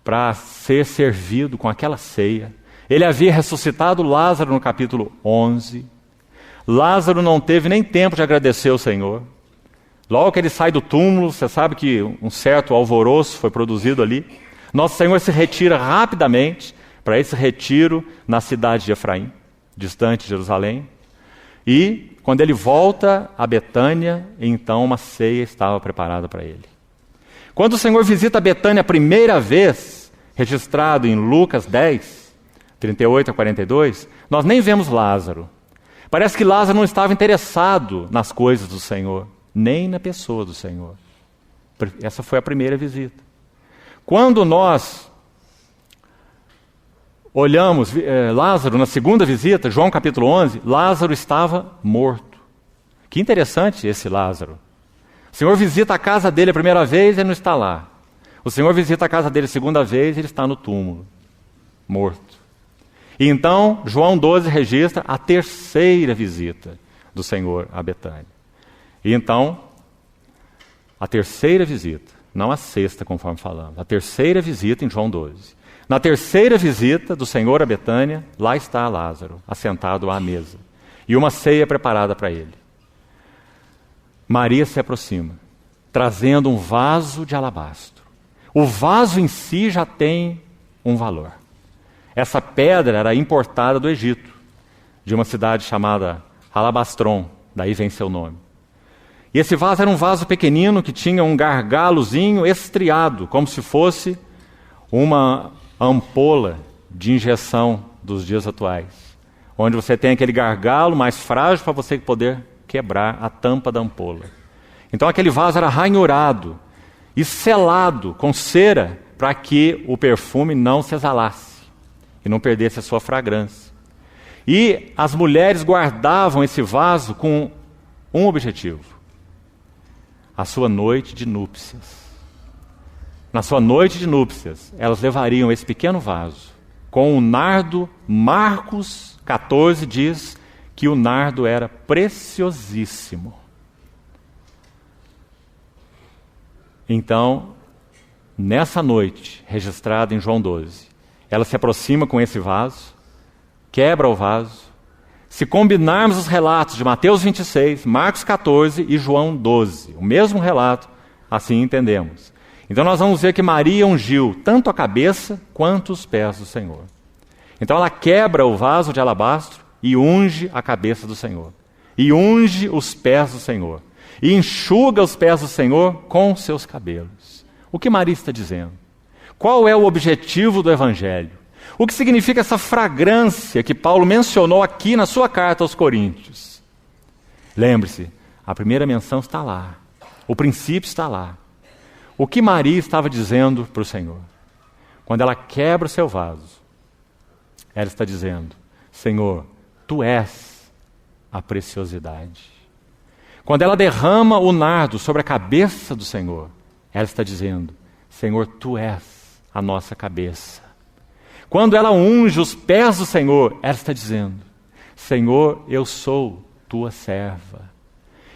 para ser servido com aquela ceia, ele havia ressuscitado Lázaro no capítulo 11. Lázaro não teve nem tempo de agradecer ao Senhor. Logo que ele sai do túmulo, você sabe que um certo alvoroço foi produzido ali. Nosso Senhor se retira rapidamente para esse retiro na cidade de Efraim, distante de Jerusalém. E, quando ele volta a Betânia, então uma ceia estava preparada para ele. Quando o Senhor visita Betânia a primeira vez, registrado em Lucas 10, 38 a 42, nós nem vemos Lázaro. Parece que Lázaro não estava interessado nas coisas do Senhor, nem na pessoa do Senhor. Essa foi a primeira visita. Quando nós olhamos Lázaro na segunda visita, João capítulo 11, Lázaro estava morto. Que interessante esse Lázaro. O Senhor visita a casa dele a primeira vez, ele não está lá. O Senhor visita a casa dele a segunda vez, ele está no túmulo, morto. E então, João 12 registra a terceira visita do Senhor a Betânia. E então, a terceira visita, não a sexta, conforme falamos, a terceira visita em João 12. Na terceira visita do Senhor a Betânia, lá está Lázaro, assentado à mesa, e uma ceia preparada para ele. Maria se aproxima, trazendo um vaso de alabastro. O vaso em si já tem um valor. Essa pedra era importada do Egito, de uma cidade chamada Alabastron, daí vem seu nome. E esse vaso era um vaso pequenino que tinha um gargalozinho estriado, como se fosse uma ampola de injeção dos dias atuais, onde você tem aquele gargalo mais frágil para você poder quebrar a tampa da ampola. Então aquele vaso era ranhurado e selado com cera para que o perfume não se exalasse e não perdesse a sua fragrância. E as mulheres guardavam esse vaso com um objetivo: a sua noite de núpcias. Na sua noite de núpcias, elas levariam esse pequeno vaso com o nardo. Marcos 14 diz que o nardo era preciosíssimo. Então, nessa noite, registrada em João 12, ela se aproxima com esse vaso, quebra o vaso. Se combinarmos os relatos de Mateus 26, Marcos 14 e João 12, o mesmo relato, assim entendemos. Então nós vamos ver que Maria ungiu tanto a cabeça quanto os pés do Senhor. Então ela quebra o vaso de alabastro e unge a cabeça do Senhor. E unge os pés do Senhor. E enxuga os pés do Senhor com seus cabelos. O que Maria está dizendo? Qual é o objetivo do Evangelho? O que significa essa fragrância que Paulo mencionou aqui na sua carta aos Coríntios? Lembre-se, a primeira menção está lá. O princípio está lá. O que Maria estava dizendo para o Senhor? Quando ela quebra o seu vaso, ela está dizendo: Senhor, Tu és a preciosidade. Quando ela derrama o nardo sobre a cabeça do Senhor, ela está dizendo: Senhor, Tu és a nossa cabeça. Quando ela unge os pés do Senhor, ela está dizendo: Senhor, eu sou Tua serva.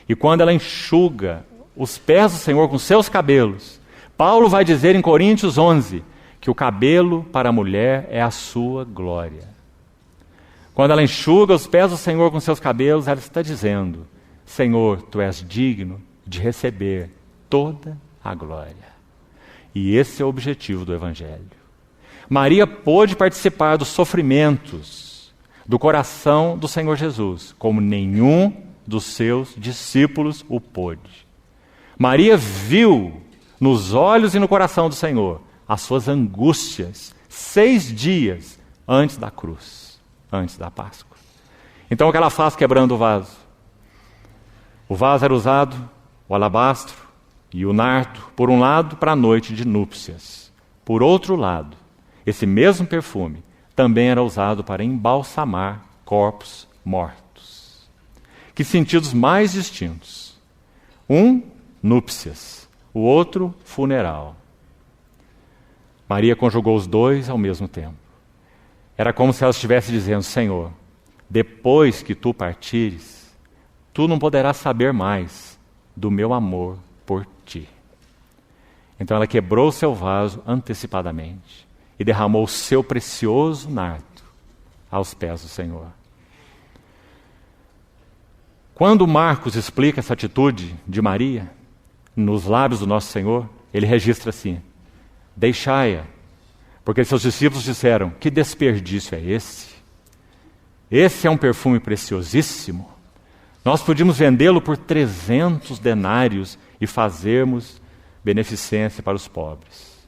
E quando ela enxuga os pés do Senhor com seus cabelos, Paulo vai dizer em Coríntios 11 que o cabelo para a mulher é a sua glória. Quando ela enxuga os pés do Senhor com seus cabelos, ela está dizendo: Senhor, Tu és digno de receber toda a glória. E esse é o objetivo do Evangelho. Maria pôde participar dos sofrimentos do coração do Senhor Jesus, como nenhum dos seus discípulos o pôde. Maria viu nos olhos e no coração do Senhor as suas angústias 6 dias antes da cruz, antes da Páscoa. Então o que ela faz quebrando o vaso? O vaso era usado, o alabastro e o nardo, por um lado, para a noite de núpcias. Por outro lado, esse mesmo perfume também era usado para embalsamar corpos mortos. Que sentidos mais distintos. Um, núpcias. O outro, funeral. Maria conjugou os dois ao mesmo tempo. Era como se ela estivesse dizendo: Senhor, depois que Tu partires, Tu não poderás saber mais do meu amor por Ti. Então ela quebrou o seu vaso antecipadamente e derramou o seu precioso nardo aos pés do Senhor. Quando Marcos explica essa atitude de Maria, nos lábios do nosso Senhor, ele registra assim: deixai-a, porque seus discípulos disseram: que desperdício é esse? Esse é um perfume preciosíssimo. Nós podíamos vendê-lo por 300 denários e fazermos beneficência para os pobres.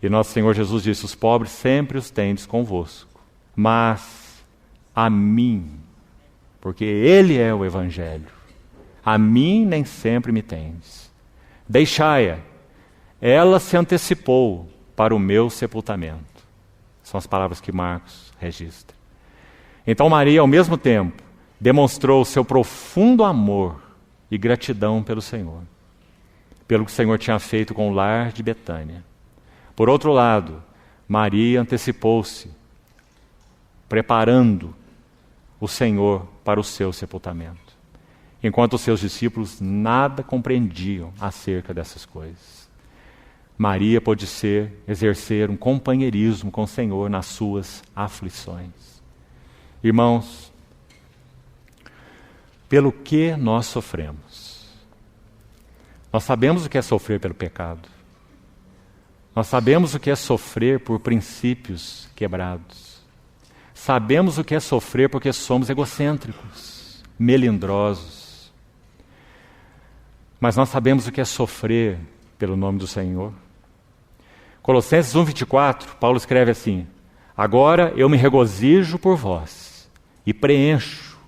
E nosso Senhor Jesus disse: os pobres sempre os tendes convosco, mas a mim, porque Ele é o Evangelho, a mim nem sempre me tendes. Deixai-a, ela se antecipou para o meu sepultamento. São as palavras que Marcos registra. Então Maria, ao mesmo tempo, demonstrou o seu profundo amor e gratidão pelo Senhor, pelo que o Senhor tinha feito com o lar de Betânia. Por outro lado, Maria antecipou-se, preparando o Senhor para o seu sepultamento, enquanto os seus discípulos nada compreendiam acerca dessas coisas. Maria pôde exercer um companheirismo com o Senhor nas suas aflições. Irmãos, pelo que nós sofremos? Nós sabemos o que é sofrer pelo pecado. Nós sabemos o que é sofrer por princípios quebrados. Sabemos o que é sofrer porque somos egocêntricos, melindrosos. Mas nós sabemos o que é sofrer pelo nome do Senhor. Colossenses 1:24, Paulo escreve assim: agora eu me regozijo por vós e preencho,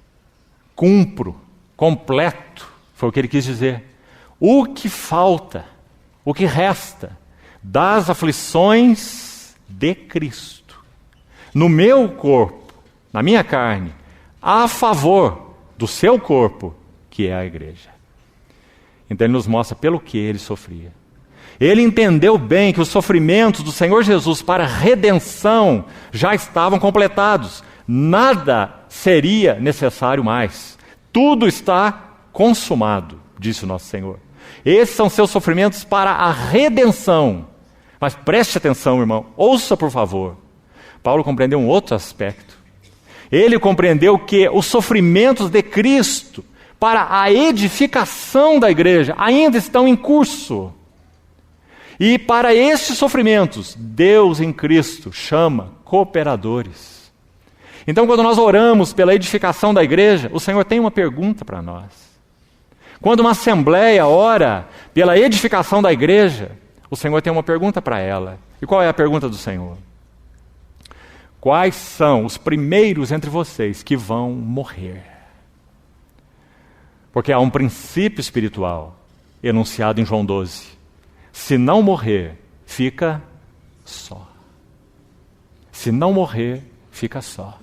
cumpro, completo, foi o que ele quis dizer, o que falta, o que resta das aflições de Cristo, no meu corpo, na minha carne, a favor do seu corpo, que é a igreja. Então ele nos mostra pelo que ele sofria. Ele entendeu bem que os sofrimentos do Senhor Jesus para a redenção já estavam completados. Nada seria necessário mais. Tudo está consumado, disse o nosso Senhor. Esses são seus sofrimentos para a redenção. Mas preste atenção, irmão, ouça por favor. Paulo compreendeu um outro aspecto. Ele compreendeu que os sofrimentos de Cristo para a edificação da igreja ainda estão em curso. E para estes sofrimentos, Deus em Cristo chama cooperadores. Então, quando nós oramos pela edificação da igreja, o Senhor tem uma pergunta para nós. Quando uma assembleia ora pela edificação da igreja, o Senhor tem uma pergunta para ela. E qual é a pergunta do Senhor? Quais são os primeiros entre vocês que vão morrer? Porque há um princípio espiritual enunciado em João 12. Se não morrer, fica só. Se não morrer, fica só.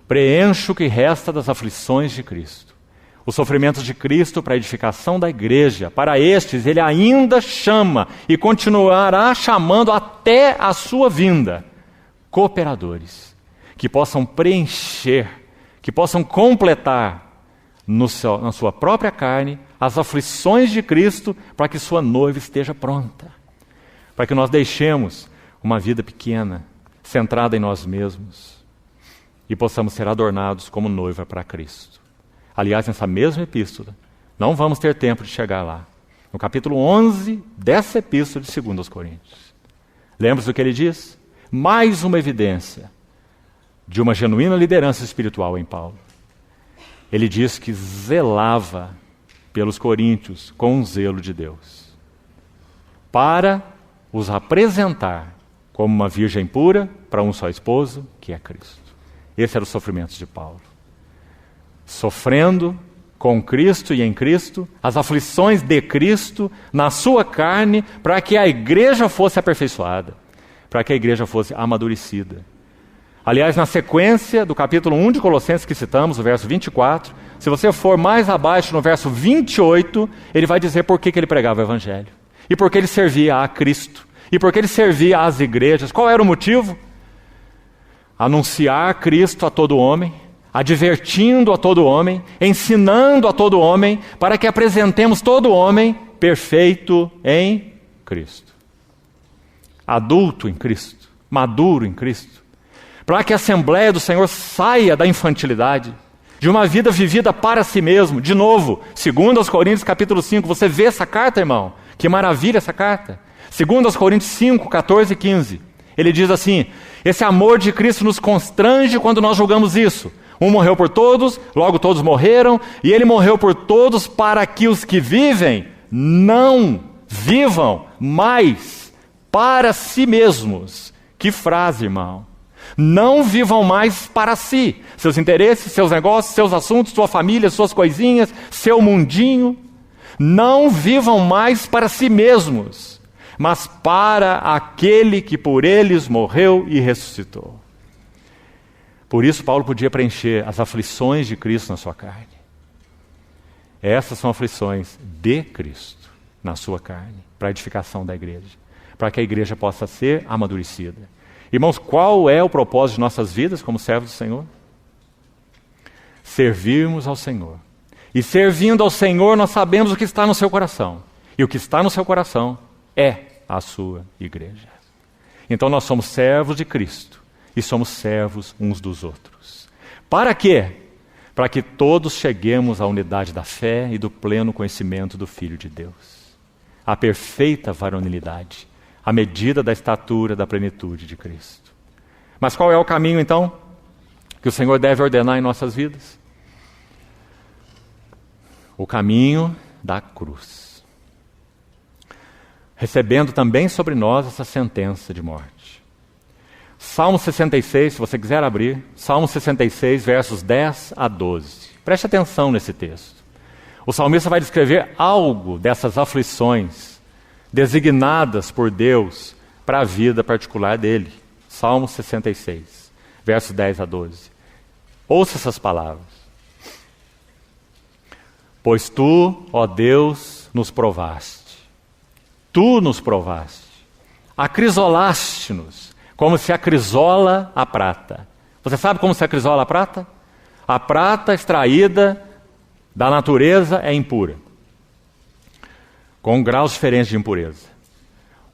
Preencha o que resta das aflições de Cristo. Os sofrimentos de Cristo para a edificação da igreja. Para estes, Ele ainda chama e continuará chamando até a sua vinda. Cooperadores que possam preencher, que possam completar na sua própria carne as aflições de Cristo para que sua noiva esteja pronta. Para que nós deixemos uma vida pequena, centrada em nós mesmos e possamos ser adornados como noiva para Cristo. Aliás, nessa mesma epístola, não vamos ter tempo de chegar lá. No capítulo 11 dessa epístola de 2 aos Coríntios. Lembra-se do que ele diz? Mais uma evidência de uma genuína liderança espiritual em Paulo. Ele diz que zelava pelos coríntios com um zelo de Deus, para os apresentar como uma virgem pura para um só esposo, que é Cristo. Esse era o sofrimento de Paulo. Sofrendo com Cristo e em Cristo, as aflições de Cristo na sua carne, para que a igreja fosse aperfeiçoada, para que a igreja fosse amadurecida. Aliás, na sequência do capítulo 1 de Colossenses que citamos, o verso 24, se você for mais abaixo, no verso 28, ele vai dizer por que ele pregava o Evangelho. E por que ele servia a Cristo. E por que ele servia às igrejas. Qual era o motivo? Anunciar Cristo a todo homem, advertindo a todo homem, ensinando a todo homem, para que apresentemos todo homem perfeito em Cristo. Adulto em Cristo, maduro em Cristo. Para que a Assembleia do Senhor saia da infantilidade, de uma vida vivida para si mesmo. De novo, 2 aos Coríntios capítulo 5, você vê essa carta, irmão? Que maravilha essa carta. 2 aos Coríntios 5, 14 e 15. Ele diz assim: Esse amor de Cristo nos constrange quando nós julgamos isso. Um morreu por todos, logo todos morreram, e ele morreu por todos para que os que vivem não vivam mais para si mesmos. Que frase, irmão. Não vivam mais para si. Seus interesses, seus negócios, seus assuntos, sua família, suas coisinhas, seu mundinho. Não vivam mais para si mesmos, mas para aquele que por eles morreu e ressuscitou. Por isso Paulo podia preencher as aflições de Cristo na sua carne. Essas são aflições de Cristo na sua carne, para a edificação da igreja, para que a igreja possa ser amadurecida. Irmãos, qual é o propósito de nossas vidas como servos do Senhor? Servirmos ao Senhor. E servindo ao Senhor, nós sabemos o que está no seu coração. E o que está no seu coração é a sua igreja. Então nós somos servos de Cristo e somos servos uns dos outros. Para quê? Para que todos cheguemos à unidade da fé e do pleno conhecimento do Filho de Deus. A perfeita varonilidade, a medida da estatura da plenitude de Cristo. Mas qual é o caminho, então, que o Senhor deve ordenar em nossas vidas? O caminho da cruz. Recebendo também sobre nós essa sentença de morte. Salmo 66, se você quiser abrir, Salmo 66, versos 10 a 12. Preste atenção nesse texto. O salmista vai descrever algo dessas aflições designadas por Deus para a vida particular dele. Salmo 66, versos 10 a 12. Ouça essas palavras. Pois tu, ó Deus, nos provaste. Tu nos provaste. Acrisolaste-nos, como se acrisola a prata. Você sabe como se acrisola a prata? A prata extraída da natureza é impura, com graus diferentes de impureza.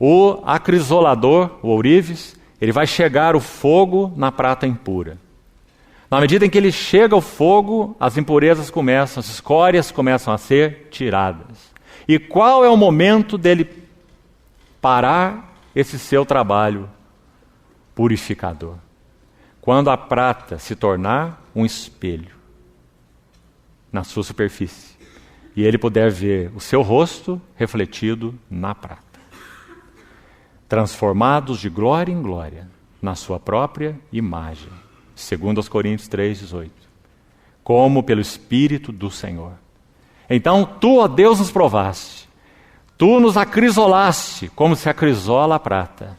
O acrisolador, o ourives, ele vai chegar o fogo na prata impura. Na medida em que ele chega ao fogo, as impurezas começam, as escórias começam a ser tiradas. E qual é o momento dele parar esse seu trabalho purificador? Quando a prata se tornar um espelho na sua superfície e ele puder ver o seu rosto refletido na prata. Transformados de glória em glória na sua própria imagem. Segundo aos Coríntios 3,18. Como pelo Espírito do Senhor. Então, tu, ó Deus, nos provaste. Tu nos acrisolaste, como se acrisola a prata.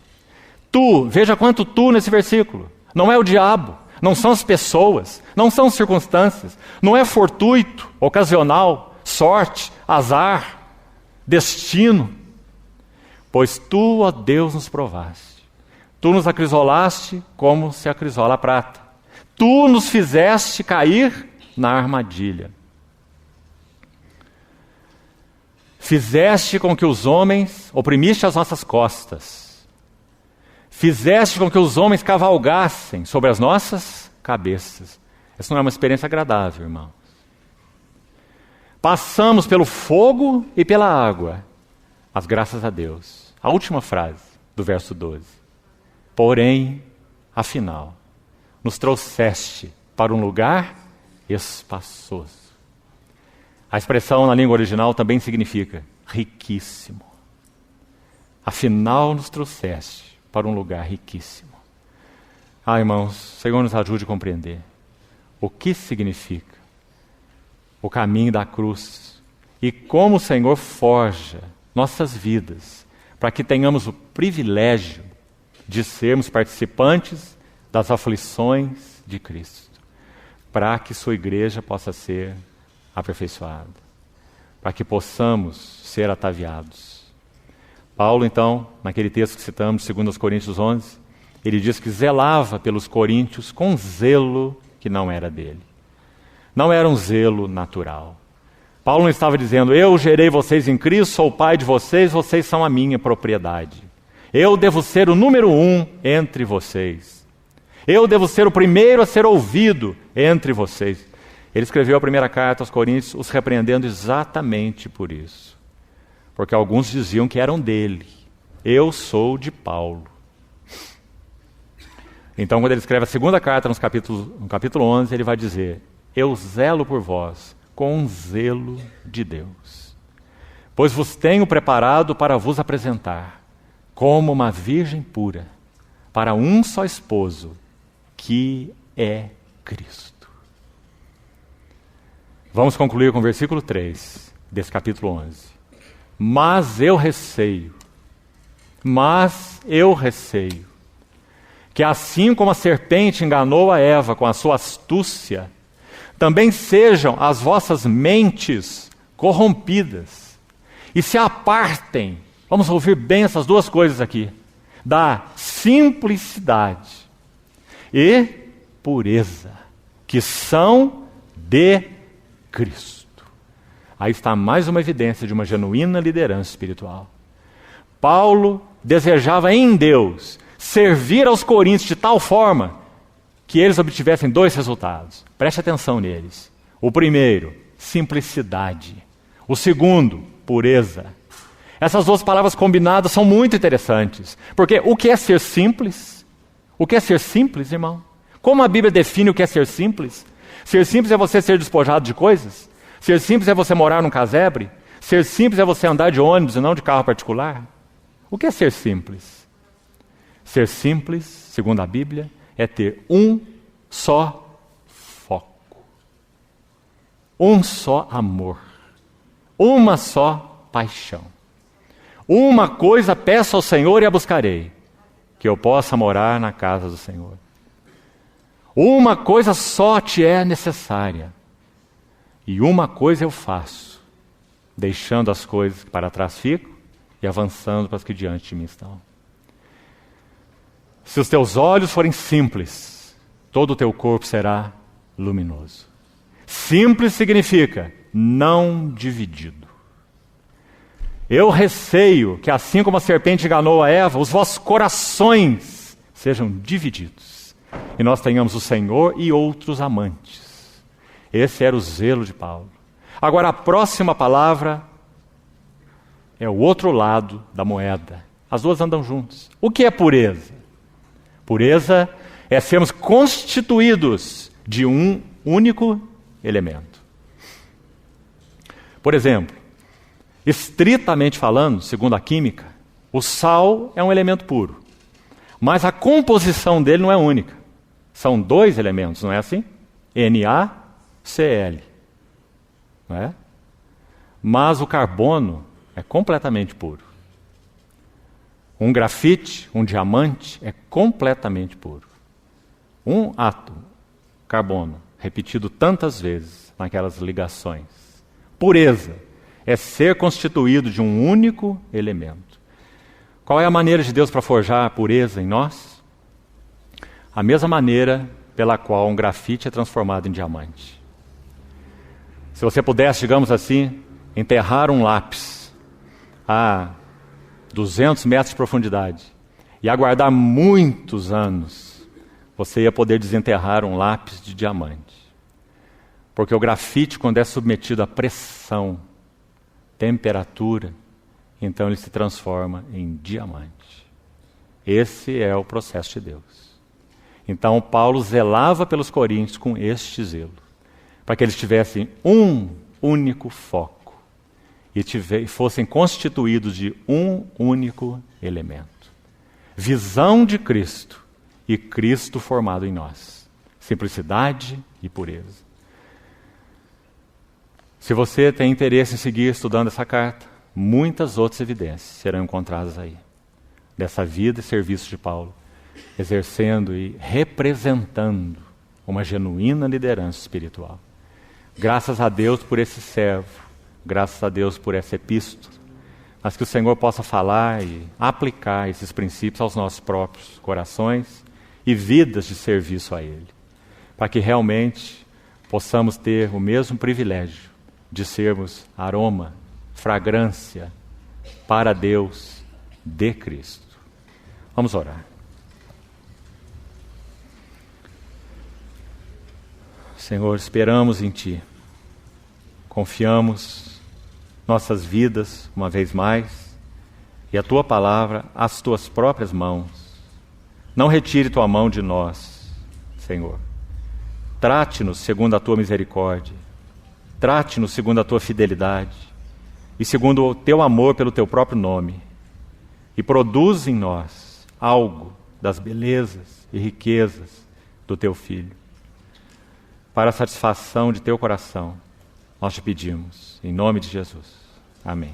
Tu, veja quanto tu nesse versículo. Não é o diabo, não são as pessoas, não são as circunstâncias. Não é fortuito, ocasional, sorte, azar, destino. Pois tu, ó Deus, nos provaste. Tu nos acrisolaste, como se acrisola a prata. Tu nos fizeste cair na armadilha. Fizeste com que os homens, oprimiste as nossas costas. Fizeste com que os homens cavalgassem sobre as nossas cabeças. Essa não é uma experiência agradável, irmãos. Passamos pelo fogo e pela água, mas graças a Deus. A última frase do verso 12. Porém, afinal, nos trouxeste para um lugar espaçoso. A expressão na língua original também significa riquíssimo. Afinal, nos trouxeste para um lugar riquíssimo. Irmãos, o Senhor nos ajude a compreender o que significa o caminho da cruz e como o Senhor forja nossas vidas para que tenhamos o privilégio de sermos participantes das aflições de Cristo, para que sua igreja possa ser aperfeiçoada, para que possamos ser ataviados. Paulo, então, naquele texto que citamos, 2 Coríntios 11, ele diz que zelava pelos coríntios com zelo que não era dele. Não era um zelo natural. Paulo não estava dizendo, eu gerei vocês em Cristo, sou o pai de vocês, vocês são a minha propriedade. Eu devo ser o número 1 entre vocês. Eu devo ser o primeiro a ser ouvido entre vocês. Ele escreveu a primeira carta aos Coríntios, os repreendendo exatamente por isso. Porque alguns diziam que eram dele. Eu sou de Paulo. Então, quando ele escreve a segunda carta no capítulo 11, ele vai dizer: eu zelo por vós com um zelo de Deus, pois vos tenho preparado para vos apresentar como uma virgem pura para um só esposo, que é Cristo. Vamos concluir com o versículo 3 desse capítulo 11. Mas eu receio, que assim como a serpente enganou a Eva com a sua astúcia, também sejam as vossas mentes corrompidas e se apartem, vamos ouvir bem essas duas coisas aqui, da simplicidade e pureza, que são de Cristo. Aí está mais uma evidência de uma genuína liderança espiritual. Paulo desejava em Deus servir aos coríntios de tal forma que eles obtivessem dois resultados. Preste atenção neles. O primeiro, simplicidade. O segundo, pureza. Essas duas palavras combinadas são muito interessantes. Porque o que é ser simples? O que é ser simples, irmão? Como a Bíblia define o que é ser simples? Ser simples é você ser despojado de coisas? Ser simples é você morar num casebre? Ser simples é você andar de ônibus e não de carro particular? O que é ser simples? Ser simples, segundo a Bíblia, é ter um só foco, um só amor, uma só paixão. Uma coisa peço ao Senhor e a buscarei, que eu possa morar na casa do Senhor. Uma coisa só te é necessária, e uma coisa eu faço, deixando as coisas que para trás ficam e avançando para as que diante de mim estão. Se os teus olhos forem simples, todo o teu corpo será luminoso. Simples significa não dividido. Eu receio que assim como a serpente enganou a Eva, os vossos corações sejam divididos e nós tenhamos o Senhor e outros amantes. Esse era o zelo de Paulo. Agora a próxima palavra é o outro lado da moeda. As duas andam juntas. O que é pureza? Pureza é sermos constituídos de um único elemento. Por exemplo, estritamente falando, segundo a química, o sal é um elemento puro. Mas a composição dele não é única. São dois elementos, não é assim? NaCl. Não é? Mas o carbono é completamente puro. Um grafite, um diamante, é completamente puro. Um átomo, carbono, repetido tantas vezes naquelas ligações. Pureza é ser constituído de um único elemento. Qual é a maneira de Deus para forjar a pureza em nós? A mesma maneira pela qual um grafite é transformado em diamante. Se você pudesse, digamos assim, enterrar um lápis a 200 metros de profundidade e aguardar muitos anos, você ia poder desenterrar um lápis de diamante. Porque o grafite, quando é submetido à pressão, temperatura, então ele se transforma em diamante. Esse é o processo de Deus. Então Paulo zelava pelos coríntios com este zelo, para que eles tivessem um único foco e fossem constituídos de um único elemento. Visão de Cristo e Cristo formado em nós. Simplicidade e pureza. Se você tem interesse em seguir estudando essa carta, muitas outras evidências serão encontradas aí, dessa vida e serviço de Paulo, exercendo e representando uma genuína liderança espiritual. Graças a Deus por esse servo, graças a Deus por essa epístola, mas que o Senhor possa falar e aplicar esses princípios aos nossos próprios corações e vidas de serviço a Ele, para que realmente possamos ter o mesmo privilégio de sermos aroma, fragrância para Deus de Cristo. Vamos orar. Senhor, esperamos em Ti, confiamos nossas vidas uma vez mais e a Tua palavra às Tuas próprias mãos, Não retire tua mão de nós, Senhor. Trate-nos segundo a tua misericórdia. Trate-nos segundo a tua fidelidade e segundo o teu amor pelo teu próprio nome. E produz em nós algo das belezas e riquezas do teu Filho. Para a satisfação de teu coração, nós te pedimos, em nome de Jesus. Amém.